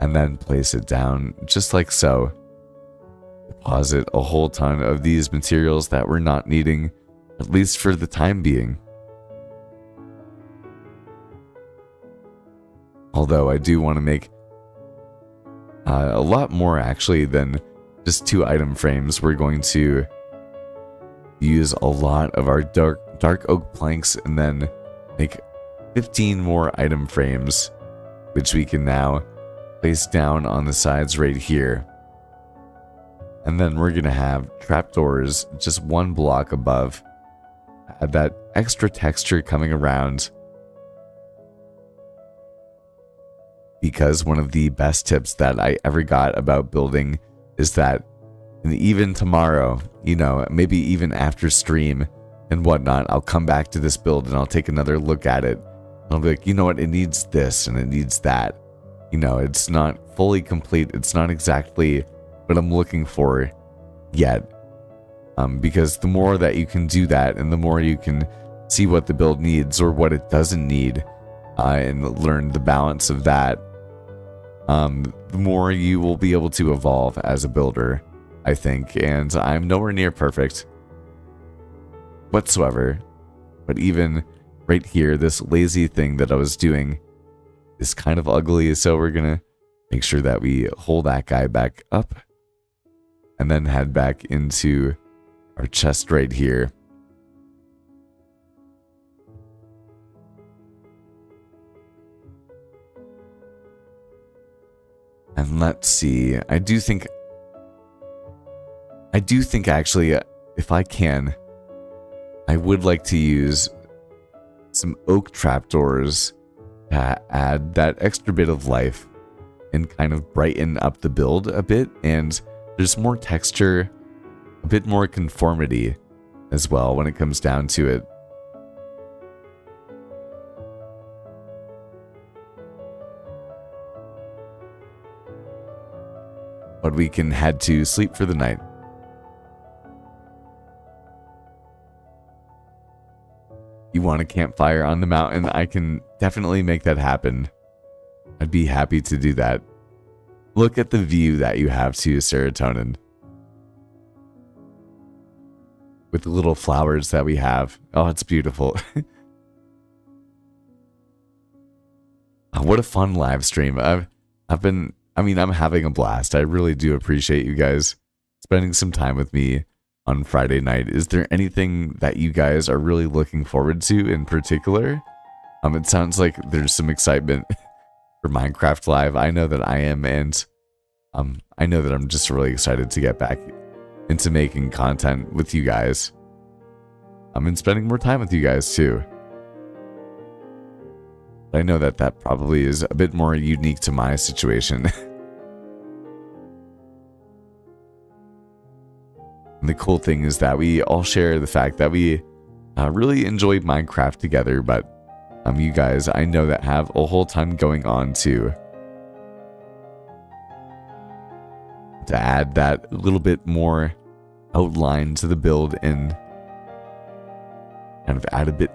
And then place it down just like so. Deposit a whole ton of these materials that we're not needing, at least for the time being. Although I do want to make a lot more actually than just 2 item frames. We're going to use a lot of our dark oak planks and then make 15 more item frames, which we can now place down on the sides right here. And then we're going to have trapdoors just 1 block above. Add that extra texture coming around. Because one of the best tips that I ever got about building is that even tomorrow, maybe even after stream and whatnot, I'll come back to this build and I'll take another look at it. I'll be like, you know what, it needs this and it needs that. It's not fully complete. It's not exactly what I'm looking for yet. Because the more that you can do that and the more you can see what the build needs or what it doesn't need and learn the balance of that, the more you will be able to evolve as a builder, I think. And I'm nowhere near perfect whatsoever. But even right here, this lazy thing that I was doing is kind of ugly. So we're going to make sure that we hold that guy back up and then head back into our chest right here. And let's see, I do think actually, if I can, I would like to use some oak trapdoors to add that extra bit of life and kind of brighten up the build a bit. And there's more texture, a bit more conformity as well when it comes down to it. But we can head to sleep for the night. You want a campfire on the mountain? I can definitely make that happen. I'd be happy to do that. Look at the view that you have to Serotonin. With the little flowers that we have. Oh, it's beautiful. What a fun live stream. I'm having a blast. I really do appreciate you guys spending some time with me, on Friday night. Is there anything that you guys are really looking forward to in particular? It sounds like there's some excitement for Minecraft Live. I know that I am, and I know that I'm just really excited to get back into making content with you guys. And spending more time with you guys too. I know that that probably is a bit more unique to my situation. And the cool thing is that we all share the fact that we really enjoy Minecraft together, but you guys, I know that have a whole ton going on too. To add that little bit more outline to the build and kind of add a bit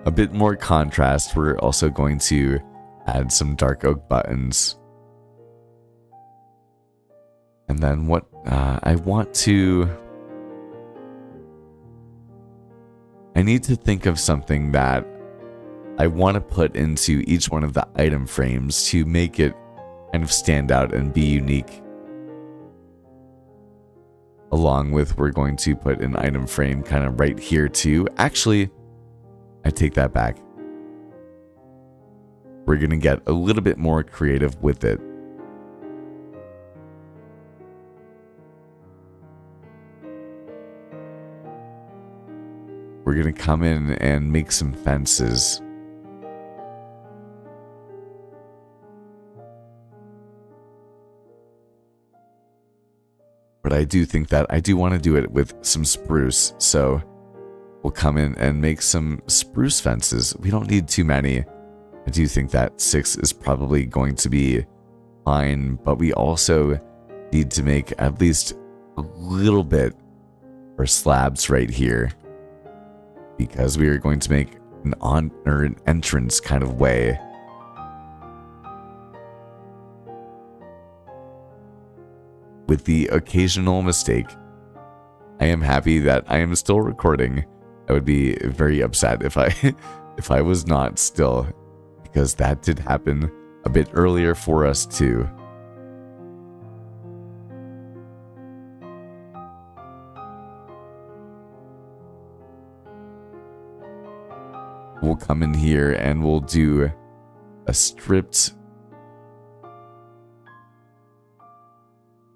a bit more contrast, we're also going to add some dark oak buttons. And then what I need to think of something that I want to put into each one of the item frames to make it kind of stand out and be unique. Along with, we're going to put an item frame kind of right here too. Actually, I take that back. We're going to get a little bit more creative with it. We're going to come in and make some fences. But I do think that I do want to do it with some spruce, so we'll come in and make some spruce fences. We don't need too many. I do think that 6 is probably going to be fine, but we also need to make at least a little bit for slabs right here, because we are going to make an entrance kind of way. With the occasional mistake. I am happy that I am still recording. I would be very upset if I was not still, because that did happen a bit earlier for us too. We'll come in here and we'll do a stripped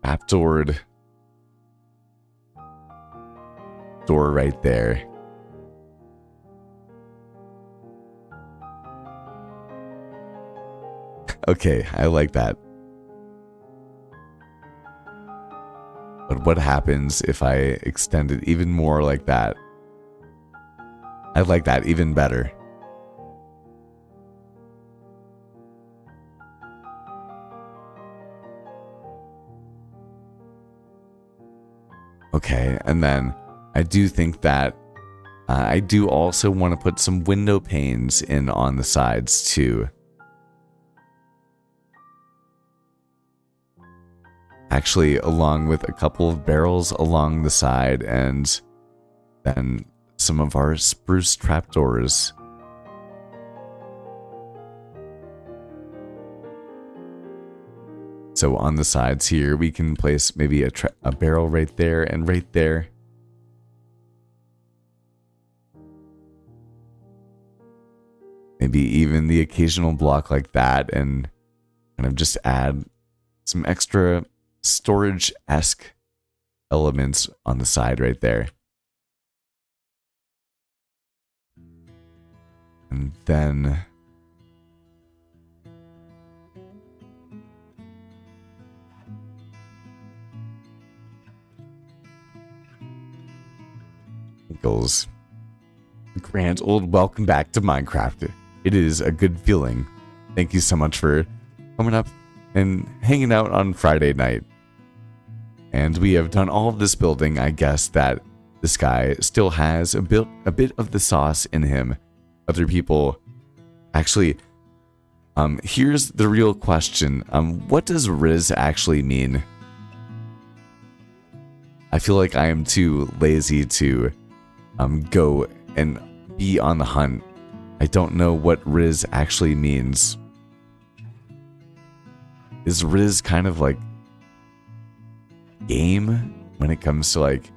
trapdoored door right there. Okay, I like that. But what happens if I extend it even more like that? I like that even better. Okay, and then I do think that I do also want to put some window panes in on the sides too. Actually, along with a couple of barrels along the side, and then some of our spruce trapdoors. So on the sides here, we can place maybe a barrel right there and right there. Maybe even the occasional block like that, and kind of just add some extra storage-esque elements on the side right there. And then goes. Grand old welcome back to Minecraft. It is a good feeling. Thank you so much for coming up and hanging out on Friday night. And we have done all of this building. I guess that this guy still has a bit of the sauce in him. Other people actually, here's the real question. What does Riz actually mean? I feel like I am too lazy to go and be on the hunt. I don't know what Riz actually means. Is Riz kind of like game when it comes to like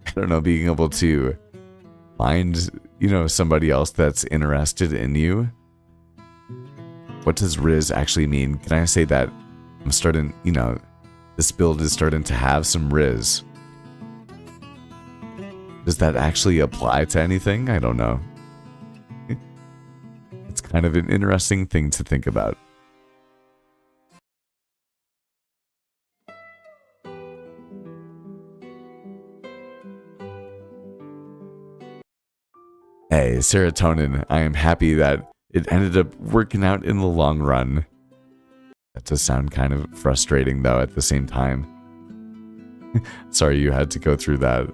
I don't know, being able to find, somebody else that's interested in you. What does Riz actually mean? Can I say that I'm starting, this build is starting to have some Riz? Does that actually apply to anything? I don't know. It's kind of an interesting thing to think about. Hey, serotonin, I am happy that it ended up working out in the long run. That does sound kind of frustrating, though, at the same time. Sorry you had to go through that.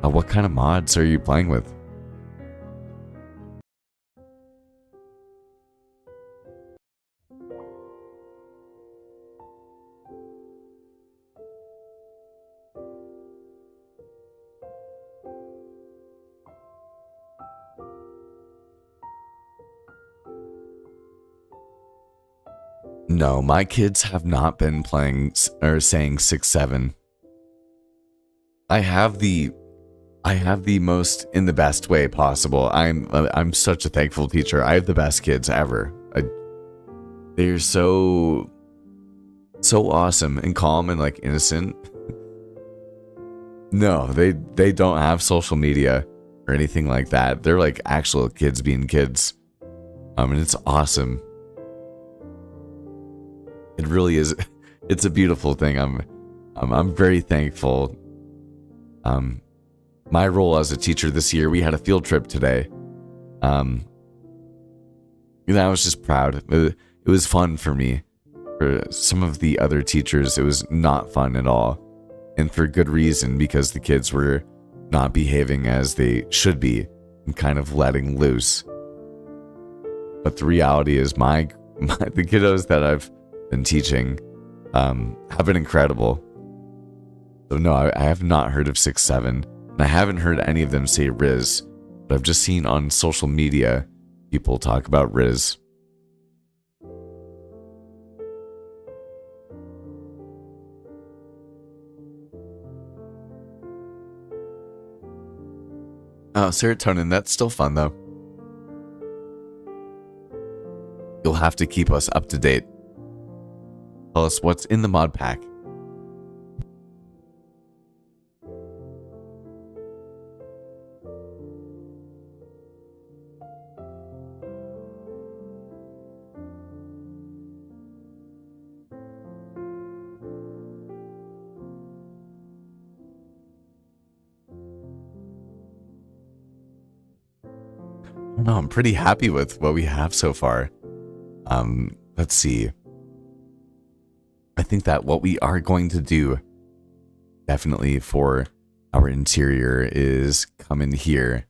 What kind of mods are you playing with? No, my kids have not been playing or saying 6-7. I have the most in the best way possible. I'm such a thankful teacher. I have the best kids ever. They're so awesome and calm and like innocent. No, they don't have social media or anything like that. They're like actual kids being kids. And it's awesome. It really is. It's a beautiful thing. I'm very thankful. My role as a teacher this year, we had a field trip today. I was just proud. It was fun for me. For some of the other teachers, it was not fun at all. And for good reason, because the kids were not behaving as they should be and kind of letting loose. But the reality is the kiddos that I've been teaching have been incredible. So no, I have not heard of 6-7, and I haven't heard any of them say Riz, but I've just seen on social media people talk about Riz. Oh, serotonin, that's still fun though. You'll have to keep us up to date. Tell us what's in the mod pack. No, I'm pretty happy with what we have so far. Let's see. I think that what we are going to do definitely for our interior is come in here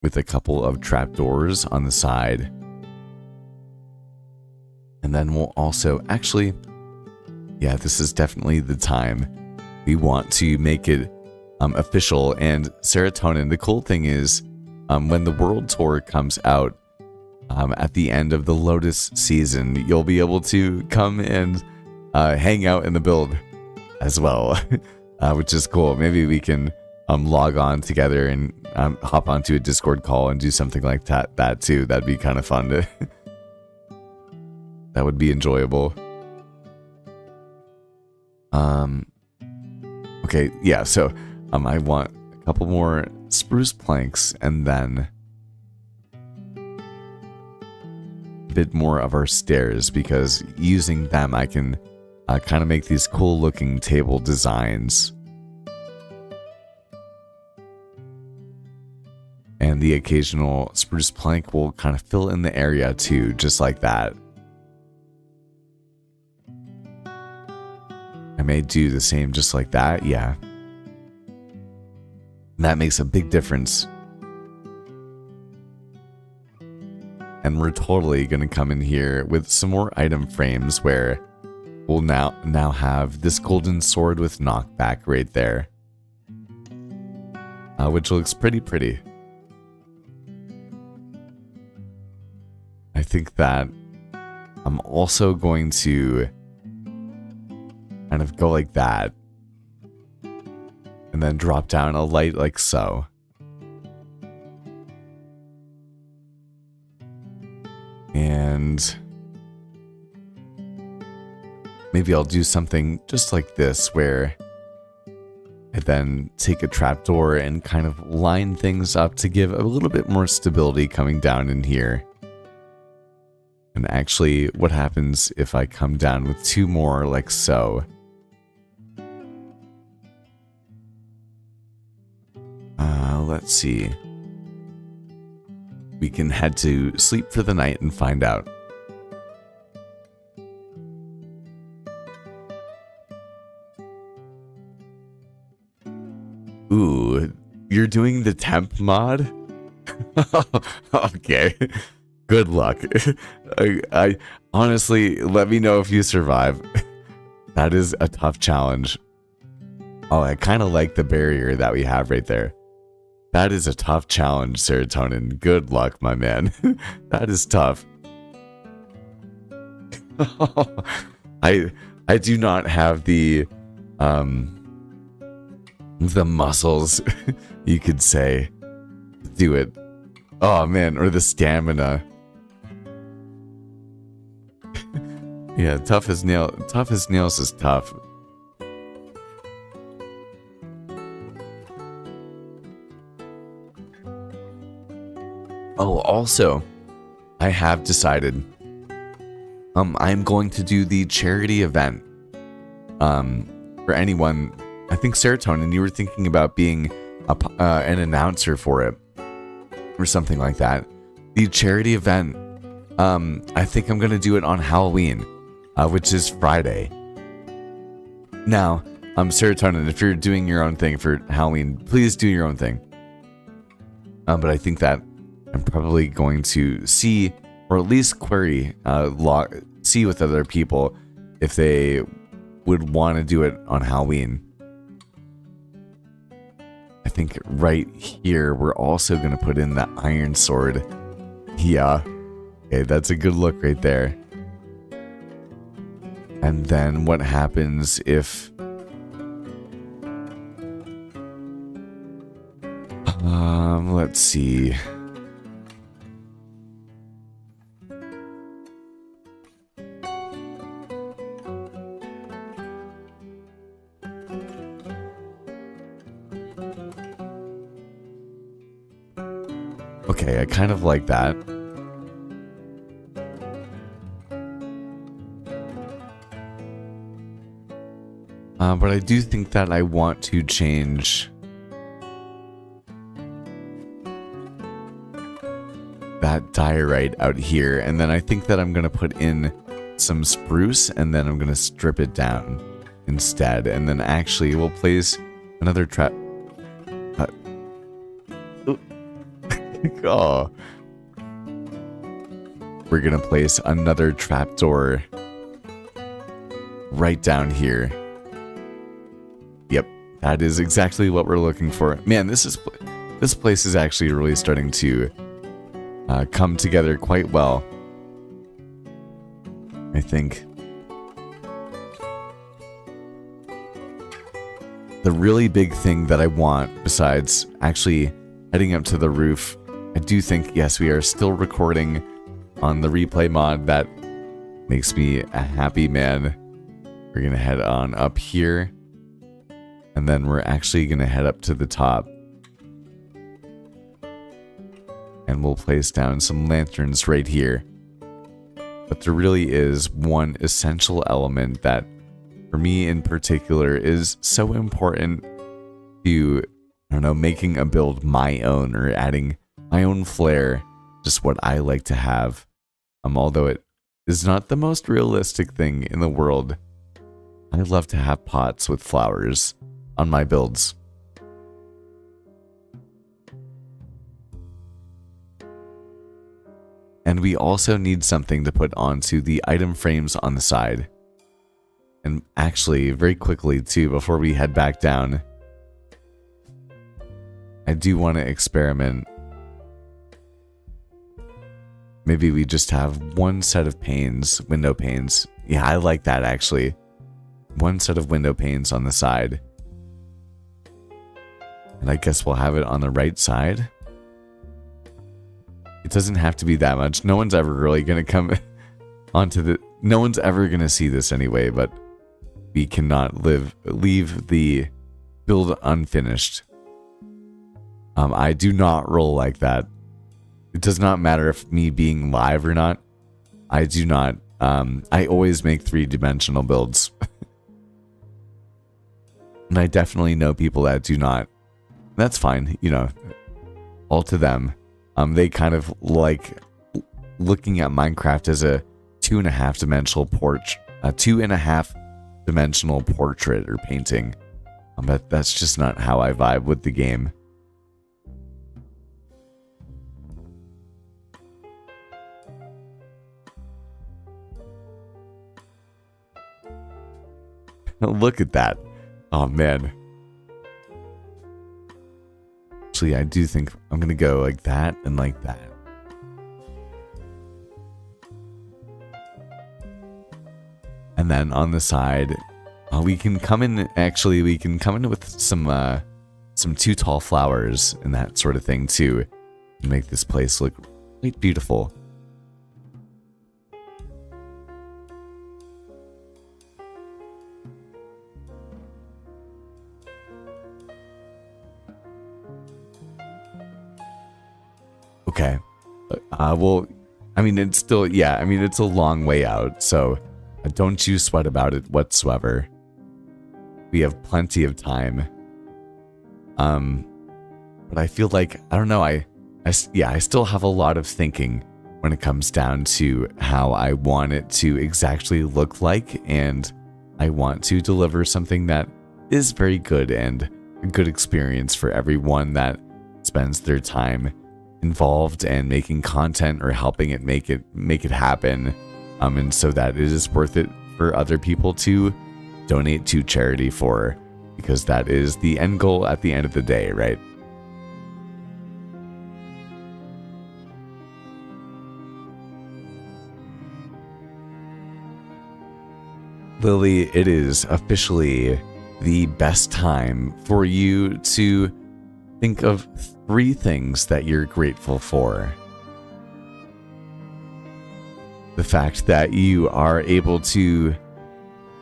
with a couple of trapdoors on the side. And then we'll also actually, yeah, this is definitely the time. We want to make it official. And serotonin, the cool thing is when the world tour comes out, at the end of the Lotus season, you'll be able to come and hang out in the build as well, which is cool. Maybe we can log on together and hop onto a Discord call and do something like that too. That'd be kind of fun. That would be enjoyable. Okay, yeah, so I want a couple more spruce planks and then bit more of our stairs, because using them I can kind of make these cool looking table designs, and the occasional spruce plank will kind of fill in the area too, just like that. I may do the same just like that, yeah. That makes a big difference. And we're totally going to come in here with some more item frames where we'll now have this golden sword with knockback right there. Which looks pretty. I think that I'm also going to kind of go like that. and then drop down a light like so. And maybe I'll do something just like this where I then take a trapdoor and kind of line things up to give a little bit more stability coming down in here. And actually, what happens if I come down with 2 more like so? Let's see. We can head to sleep for the night and find out. Ooh, you're doing the temp mod? Okay. Good luck. I honestly, let me know if you survive. That is a tough challenge. Oh, I kind of like the barrier that we have right there. That is a tough challenge, Serotonin. Good luck, my man. That is tough. I do not have the muscles, you could say, to do it. Oh man, or the stamina. Yeah, tough as nails is tough. Oh, also, I have decided I'm going to do the charity event. For anyone, I think Serotonin, you were thinking about being an announcer for it or something like that. The charity event, I think I'm going to do it on Halloween, which is Friday. Now, Serotonin, if you're doing your own thing for Halloween, please do your own thing. But I think that I'm probably going to see, or at least query, see with other people if they would want to do it on Halloween. I think right here, we're also going to put in the iron sword. Yeah. Okay, that's a good look right there. And then what happens if... let's see. Okay, I kind of like that. But I do think that I want to change that diorite out here, and then I think that I'm going to put in some spruce, and then I'm going to strip it down instead, and then actually we'll place another trap. Oh. We're going to place another trapdoor right down here. Yep, that is exactly what we're looking for. Man, this place is actually really starting to come together quite well, I think. The really big thing that I want, besides actually heading up to the roof, I do think, yes, we are still recording on the replay mod. That makes me a happy man. We're going to head on up here. And then we're actually going to head up to the top. And we'll place down some lanterns right here. But there really is one essential element that, for me in particular, is so important to, I don't know, making a build my own or adding my own flair, just what I like to have. Although it is not the most realistic thing in the world, I love to have pots with flowers on my builds. And we also need something to put onto the item frames on the side. And actually, very quickly too, before we head back down, I do want to experiment. Maybe we just have one set of panes, window panes. Yeah, I like that actually. One set of window panes on the side. And I guess we'll have it on the right side. It doesn't have to be that much. No one's ever really going to come onto the... No one's ever going to see this anyway, but we cannot leave the build unfinished. I do not roll like that. It does not matter if me being live or not. I do not. I always make 3-dimensional builds. And I definitely know people that do not. That's fine, you know, all to them. They kind of like looking at Minecraft as a 2.5-dimensional portrait or painting. But that's just not how I vibe with the game. Look at that. Oh, man. Actually, I do think I'm going to go like that and like that. And then on the side, we can come in, actually, we can come in with some too tall flowers and that sort of thing too. To make this place look quite beautiful. Okay. Well, I mean, it's still, yeah, I mean, it's a long way out, so don't you sweat about it whatsoever. We have plenty of time. But I feel like, I don't know, I still have a lot of thinking when it comes down to how I want it to exactly look like, and I want to deliver something that is very good and a good experience for everyone that spends their time involved and making content or helping it make it happen, and so that it is worth it for other people to donate to charity for, because that is the end goal at the end of the day, right? Lily, it is officially the best time for you to think of 3 things that you're grateful for. The fact that you are able to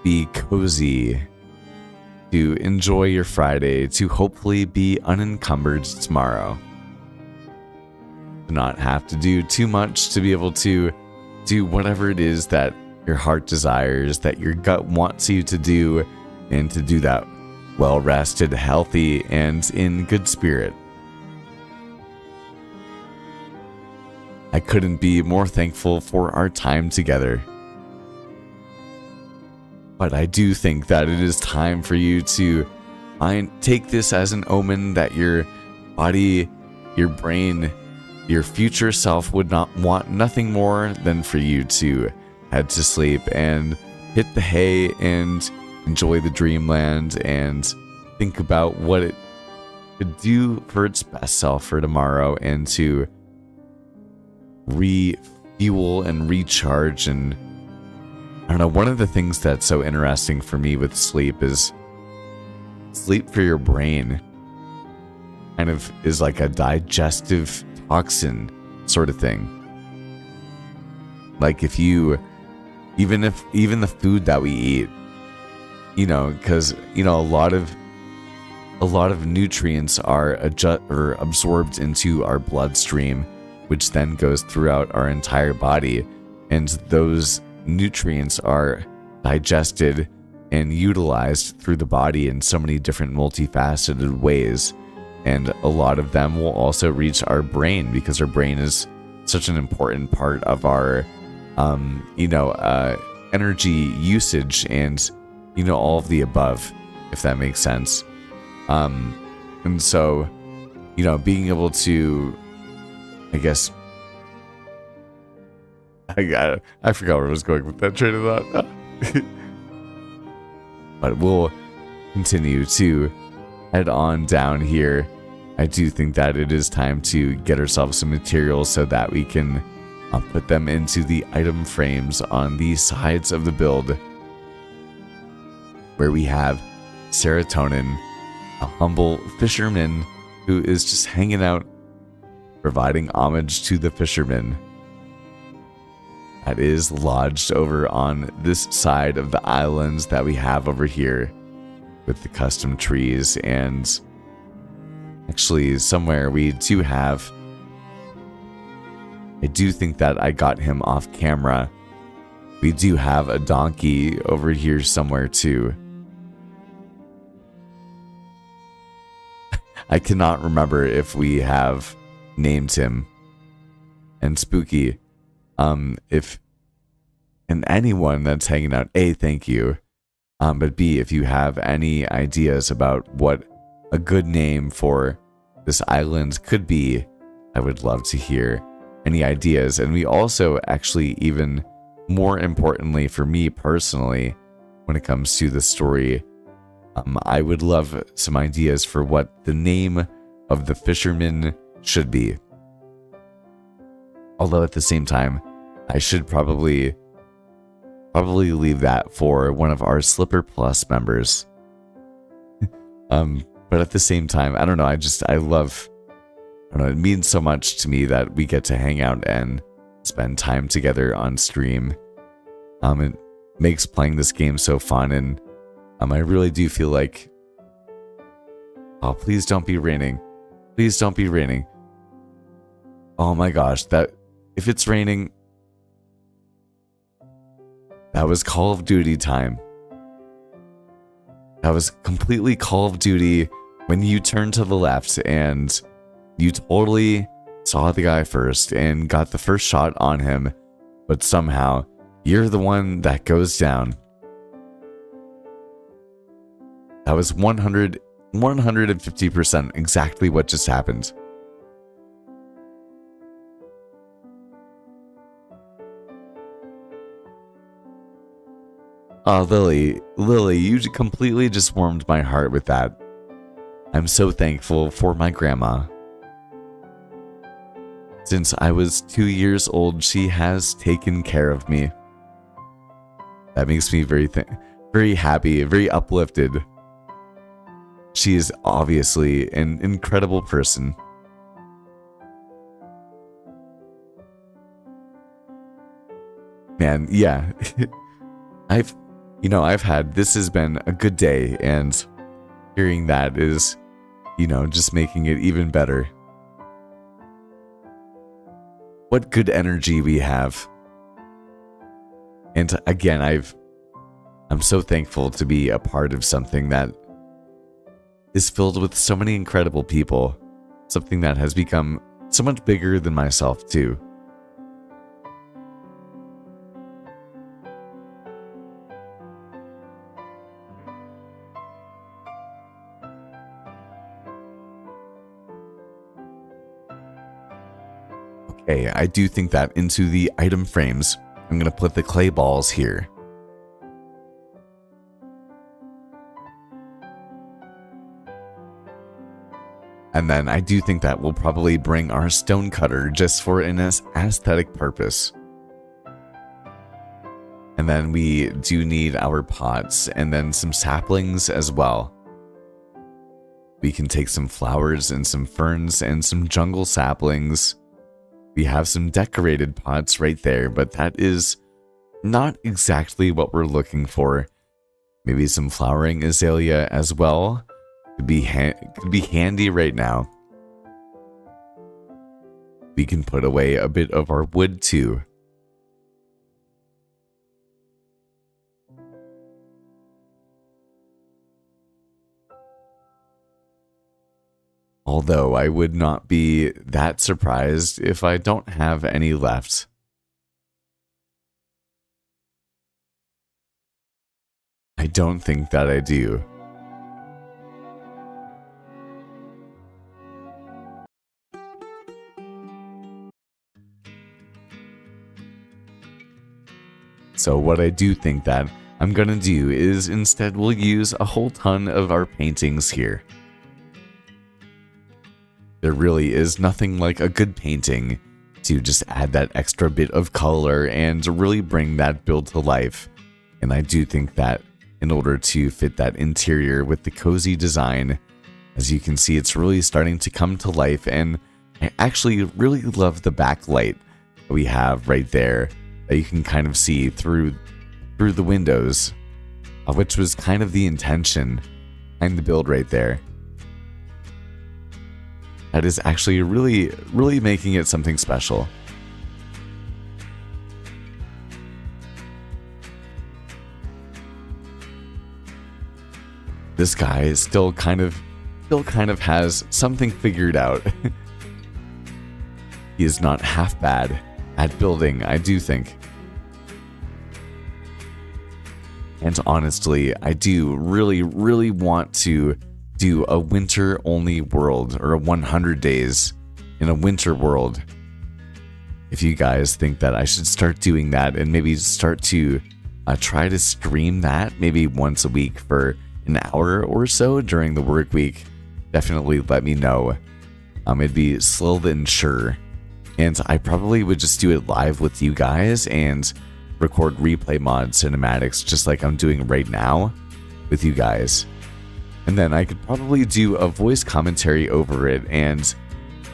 be cozy, to enjoy your Friday, to hopefully be unencumbered tomorrow. To not have to do too much, to be able to do whatever it is that your heart desires, that your gut wants you to do, and to do that well rested, healthy, and in good spirit. I couldn't be more thankful for our time together. But I do think that it is time for you to take this as an omen that your body, your brain, your future self would not want nothing more than for you to head to sleep and hit the hay and enjoy the dreamland and think about what it could do for its best self for tomorrow, and to refuel and recharge. And I don't know, one of the things that's so interesting for me with sleep is sleep for your brain kind of is like a digestive toxin sort of thing. Like if you, even the food that we eat, you know, because, you know, a lot of nutrients are absorbed into our bloodstream, which then goes throughout our entire body, and those nutrients are digested and utilized through the body in so many different multifaceted ways, and a lot of them will also reach our brain, because our brain is such an important part of our energy usage and, you know, all of the above, if that makes sense. And so, you know, being able to, I guess, I forgot where I was going with that train of thought. But we'll continue to head on down here. I do think that it is time to get ourselves some materials so that we can put them into the item frames on the sides of the build, where we have serotonin, a humble fisherman who is just hanging out, providing homage to the fishermen that is lodged over on this side of the islands that we have over here with the custom trees. And actually somewhere we do have, I do think that I got him off camera. We do have a donkey over here somewhere too. I cannot remember if we have named him. And Spooky, if, and anyone that's hanging out, A, thank you. But B, if you have any ideas about what a good name for this island could be, I would love to hear any ideas. And we also actually, even more importantly for me personally, when it comes to the story, I would love some ideas for what the name of the fisherman should be. Although at the same time, I should probably leave that for one of our Slipper Plus members. But at the same time, I don't know, I don't know, it means so much to me that we get to hang out and spend time together on stream. It makes playing this game so fun, and I really do feel like, oh, please don't be raining. Please don't be raining. Oh my gosh, that, if it's raining, that was Call of Duty time. That was completely Call of Duty when you turned to the left and you totally saw the guy first and got the first shot on him, but somehow you're the one that goes down. That was 150% exactly what just happened. Oh, Lily, you completely just warmed my heart with that. I'm so thankful for my grandma. Since I was 2 years old, she has taken care of me. That makes me very happy, very uplifted. She is obviously an incredible person. Man, yeah. I've had, this has been a good day, and hearing that is, just making it even better. What good energy we have. And again, I'm so thankful to be a part of something that is filled with so many incredible people. Something that has become so much bigger than myself too. Okay, I do think that into the item frames, I'm going to put the clay balls here. And then I do think that we'll probably bring our stone cutter just for an aesthetic purpose. And then we do need our pots and then some saplings as well. We can take some flowers and some ferns and some jungle saplings. We have some decorated pots right there, but that is not exactly what we're looking for. Maybe some flowering azalea as well. Could be handy right now. We can put away a bit of our wood too. Although I would not be that surprised if I don't have any left. I don't think that I do. So what I do think that I'm gonna do is instead we'll use a whole ton of our paintings here. There really is nothing like a good painting to just add that extra bit of color and really bring that build to life. And I do think that in order to fit that interior with the cozy design, As you can see, it's really starting to come to life, and I actually really love the backlight that we have right there that you can kind of see through the windows, which was kind of the intention behind the build right there. That is actually really making it something special. This guy still kind of has something figured out. He is not half bad at building, I do think. And honestly, I do really want to do a winter only world, or a 100 days in a winter world. If you guys think that I should start doing that and maybe start to try to stream that maybe once a week for an hour or so during the work week, definitely let me know. It'd be slow and sure. And I probably would just do it live with you guys and record replay mod cinematics just like I'm doing right now with you guys. And then I could probably do a voice commentary over it and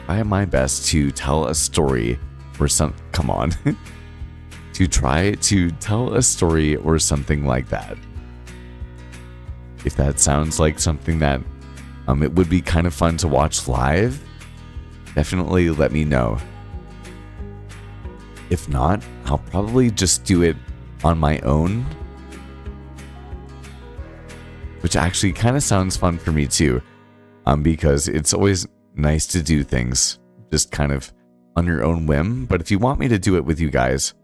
try my best to tell a story or to try to tell a story or something like that. If that sounds like something that it would be kind of fun to watch live, definitely let me know. If not, I'll probably just do it on my own, which actually kind of sounds fun for me too, because it's always nice to do things just kind of on your own whim. But if you want me to do it with you guys,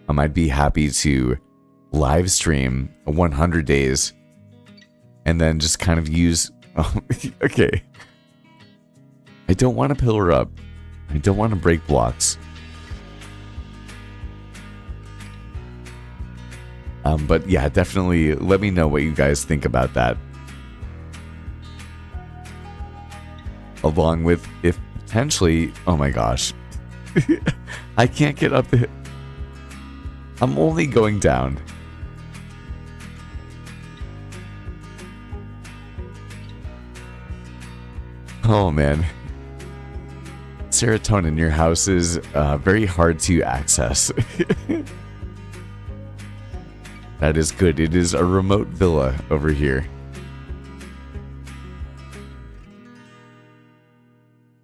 I'd be happy to live stream 100 days and then just kind of use... okay. I don't want to pillar up. I don't want to break blocks. But yeah, definitely let me know what you guys think about that. Along with, if potentially... Oh my gosh. I can't get up the... I'm only going down. Oh man. Serotonin, your house is very hard to access. That is good. It is a remote villa over here.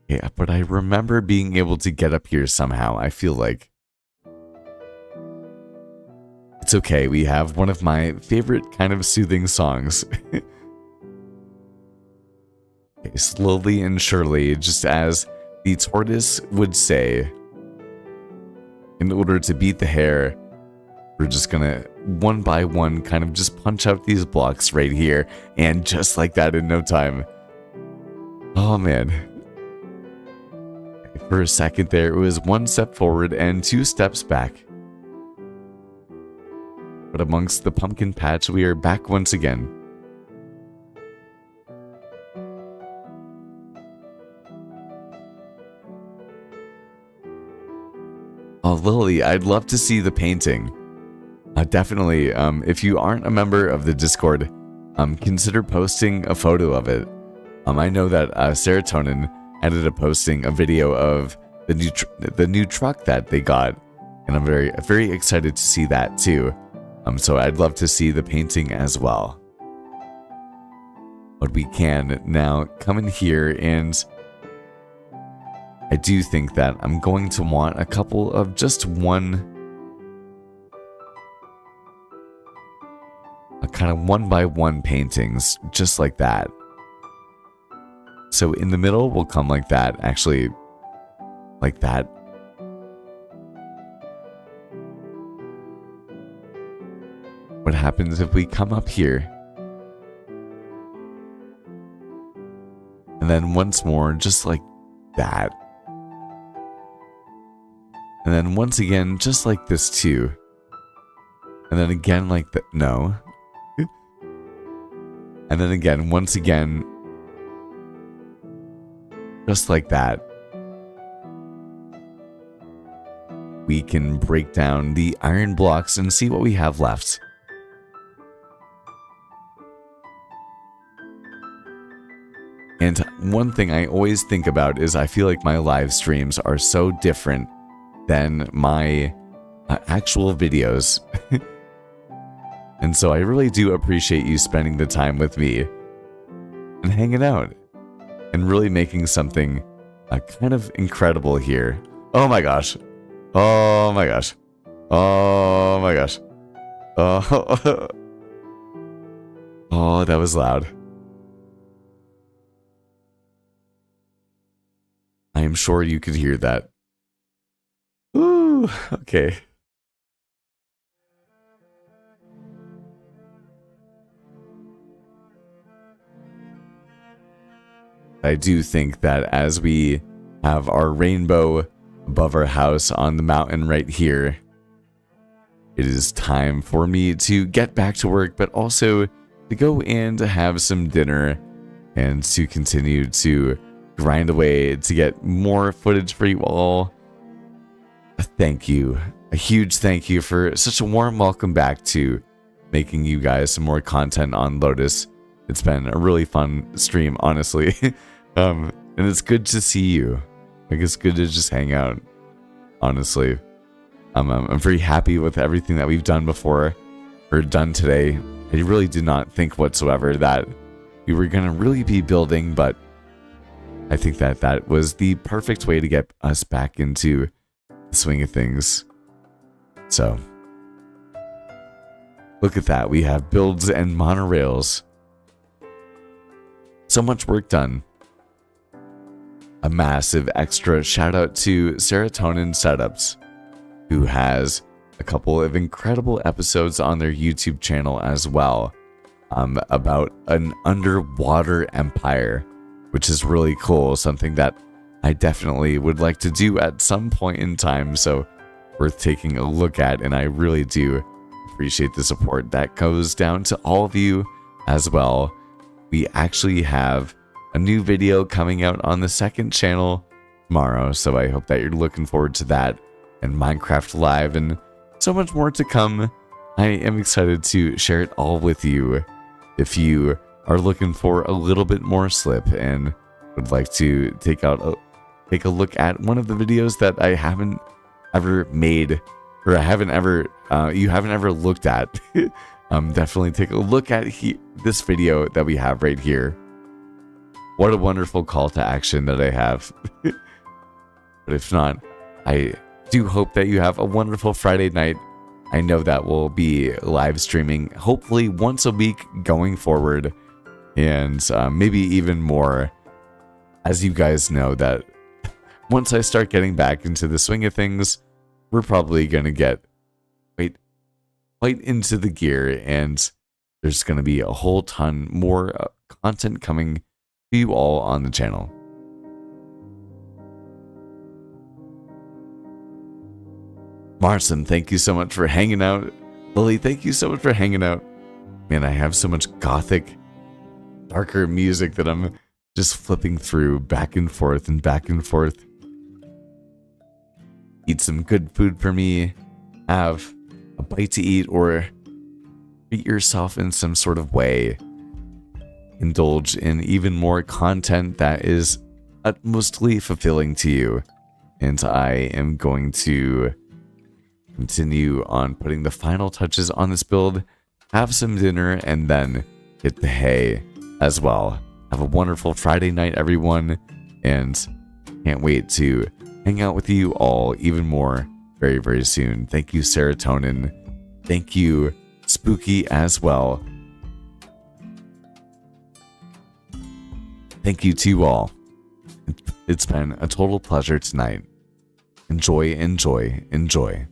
Yeah, but I remember being able to get up here somehow, I feel like. It's okay, we have one of my favorite kind of soothing songs. Okay, slowly and surely, just as the tortoise would say, in order to beat the hare, we're just gonna, one by one, kind of just punch out these blocks right here, and just like that in no time. Oh man. For a second there, it was one step forward and 2 steps back. But amongst the pumpkin patch, we are back once again. Oh, Lily, I'd love to see the painting. Definitely, if you aren't a member of the Discord, consider posting a photo of it. I know that Serotonin ended up posting a video of the new truck that they got, and I'm very excited to see that too. So I'd love to see the painting as well. But we can now come in here, and I do think that I'm going to want a couple of just kind of 1x1 paintings, just like that. So in the middle will come like that, actually, like that. What happens if we come up here? And then once more, just like that. And then once again, just like this too. And then again like that, no. And then again, once again, just like that. We can break down the iron blocks and see what we have left. And one thing I always think about is I feel like my live streams are so different than my actual videos. And so I really do appreciate you spending the time with me and hanging out and really making something kind of incredible here. Oh my gosh. Oh my gosh. Oh my gosh. Oh, oh, that was loud. I am sure you could hear that. Ooh, okay. I do think that as we have our rainbow above our house on the mountain right here, it is time for me to get back to work, but also to go in to have some dinner and to continue to grind away to get more footage for you all. Thank you. A huge thank you for such a warm welcome back to making you guys some more content on Lotus. It's been a really fun stream, honestly. And it's good to see you. Like, it's good to just hang out, honestly. I'm very happy with everything that we've done before, or done today. I really did not think whatsoever that we were going to really be building, but I think that that was the perfect way to get us back into the swing of things. So, look at that. We have builds and monorails. So much work done. A massive extra shout out to Serotonin Setups, who has a couple of incredible episodes on their YouTube channel as well, about an underwater empire, which is really cool. Something that I definitely would like to do at some point in time. So worth taking a look at. And I really do appreciate the support that goes down to all of you as well. We actually have a new video coming out on the second channel tomorrow, so I hope that you're looking forward to that, and Minecraft Live, and so much more to come. I am excited to share it all with you. If you are looking for a little bit more slip and would like to take a look at one of the videos that I haven't ever made, or you haven't ever looked at, definitely take a look at this video that we have right here. What a wonderful call to action that I have. But if not, I do hope that you have a wonderful Friday night. I know that we'll be live streaming hopefully once a week going forward, and maybe even more. As you guys know, that once I start getting back into the swing of things, we're probably going to get quite into the gear, and there's going to be a whole ton more content coming to you all on the channel. Marson, thank you so much for hanging out. Lily, thank you so much for hanging out. Man, I have so much gothic, darker music that I'm just flipping through back and forth and back and forth. Eat some good food for me. Have a bite to eat, or treat yourself in some sort of way. Indulge in even more content that is utmostly fulfilling to you. And I am going to continue on putting the final touches on this build, have some dinner, and then hit the hay as well. Have a wonderful Friday night, everyone, and can't wait to hang out with you all even more very, very soon. Thank you, Serotonin. Thank you, Spooky, as well. Thank you to you all. It's been a total pleasure tonight. Enjoy, enjoy, enjoy.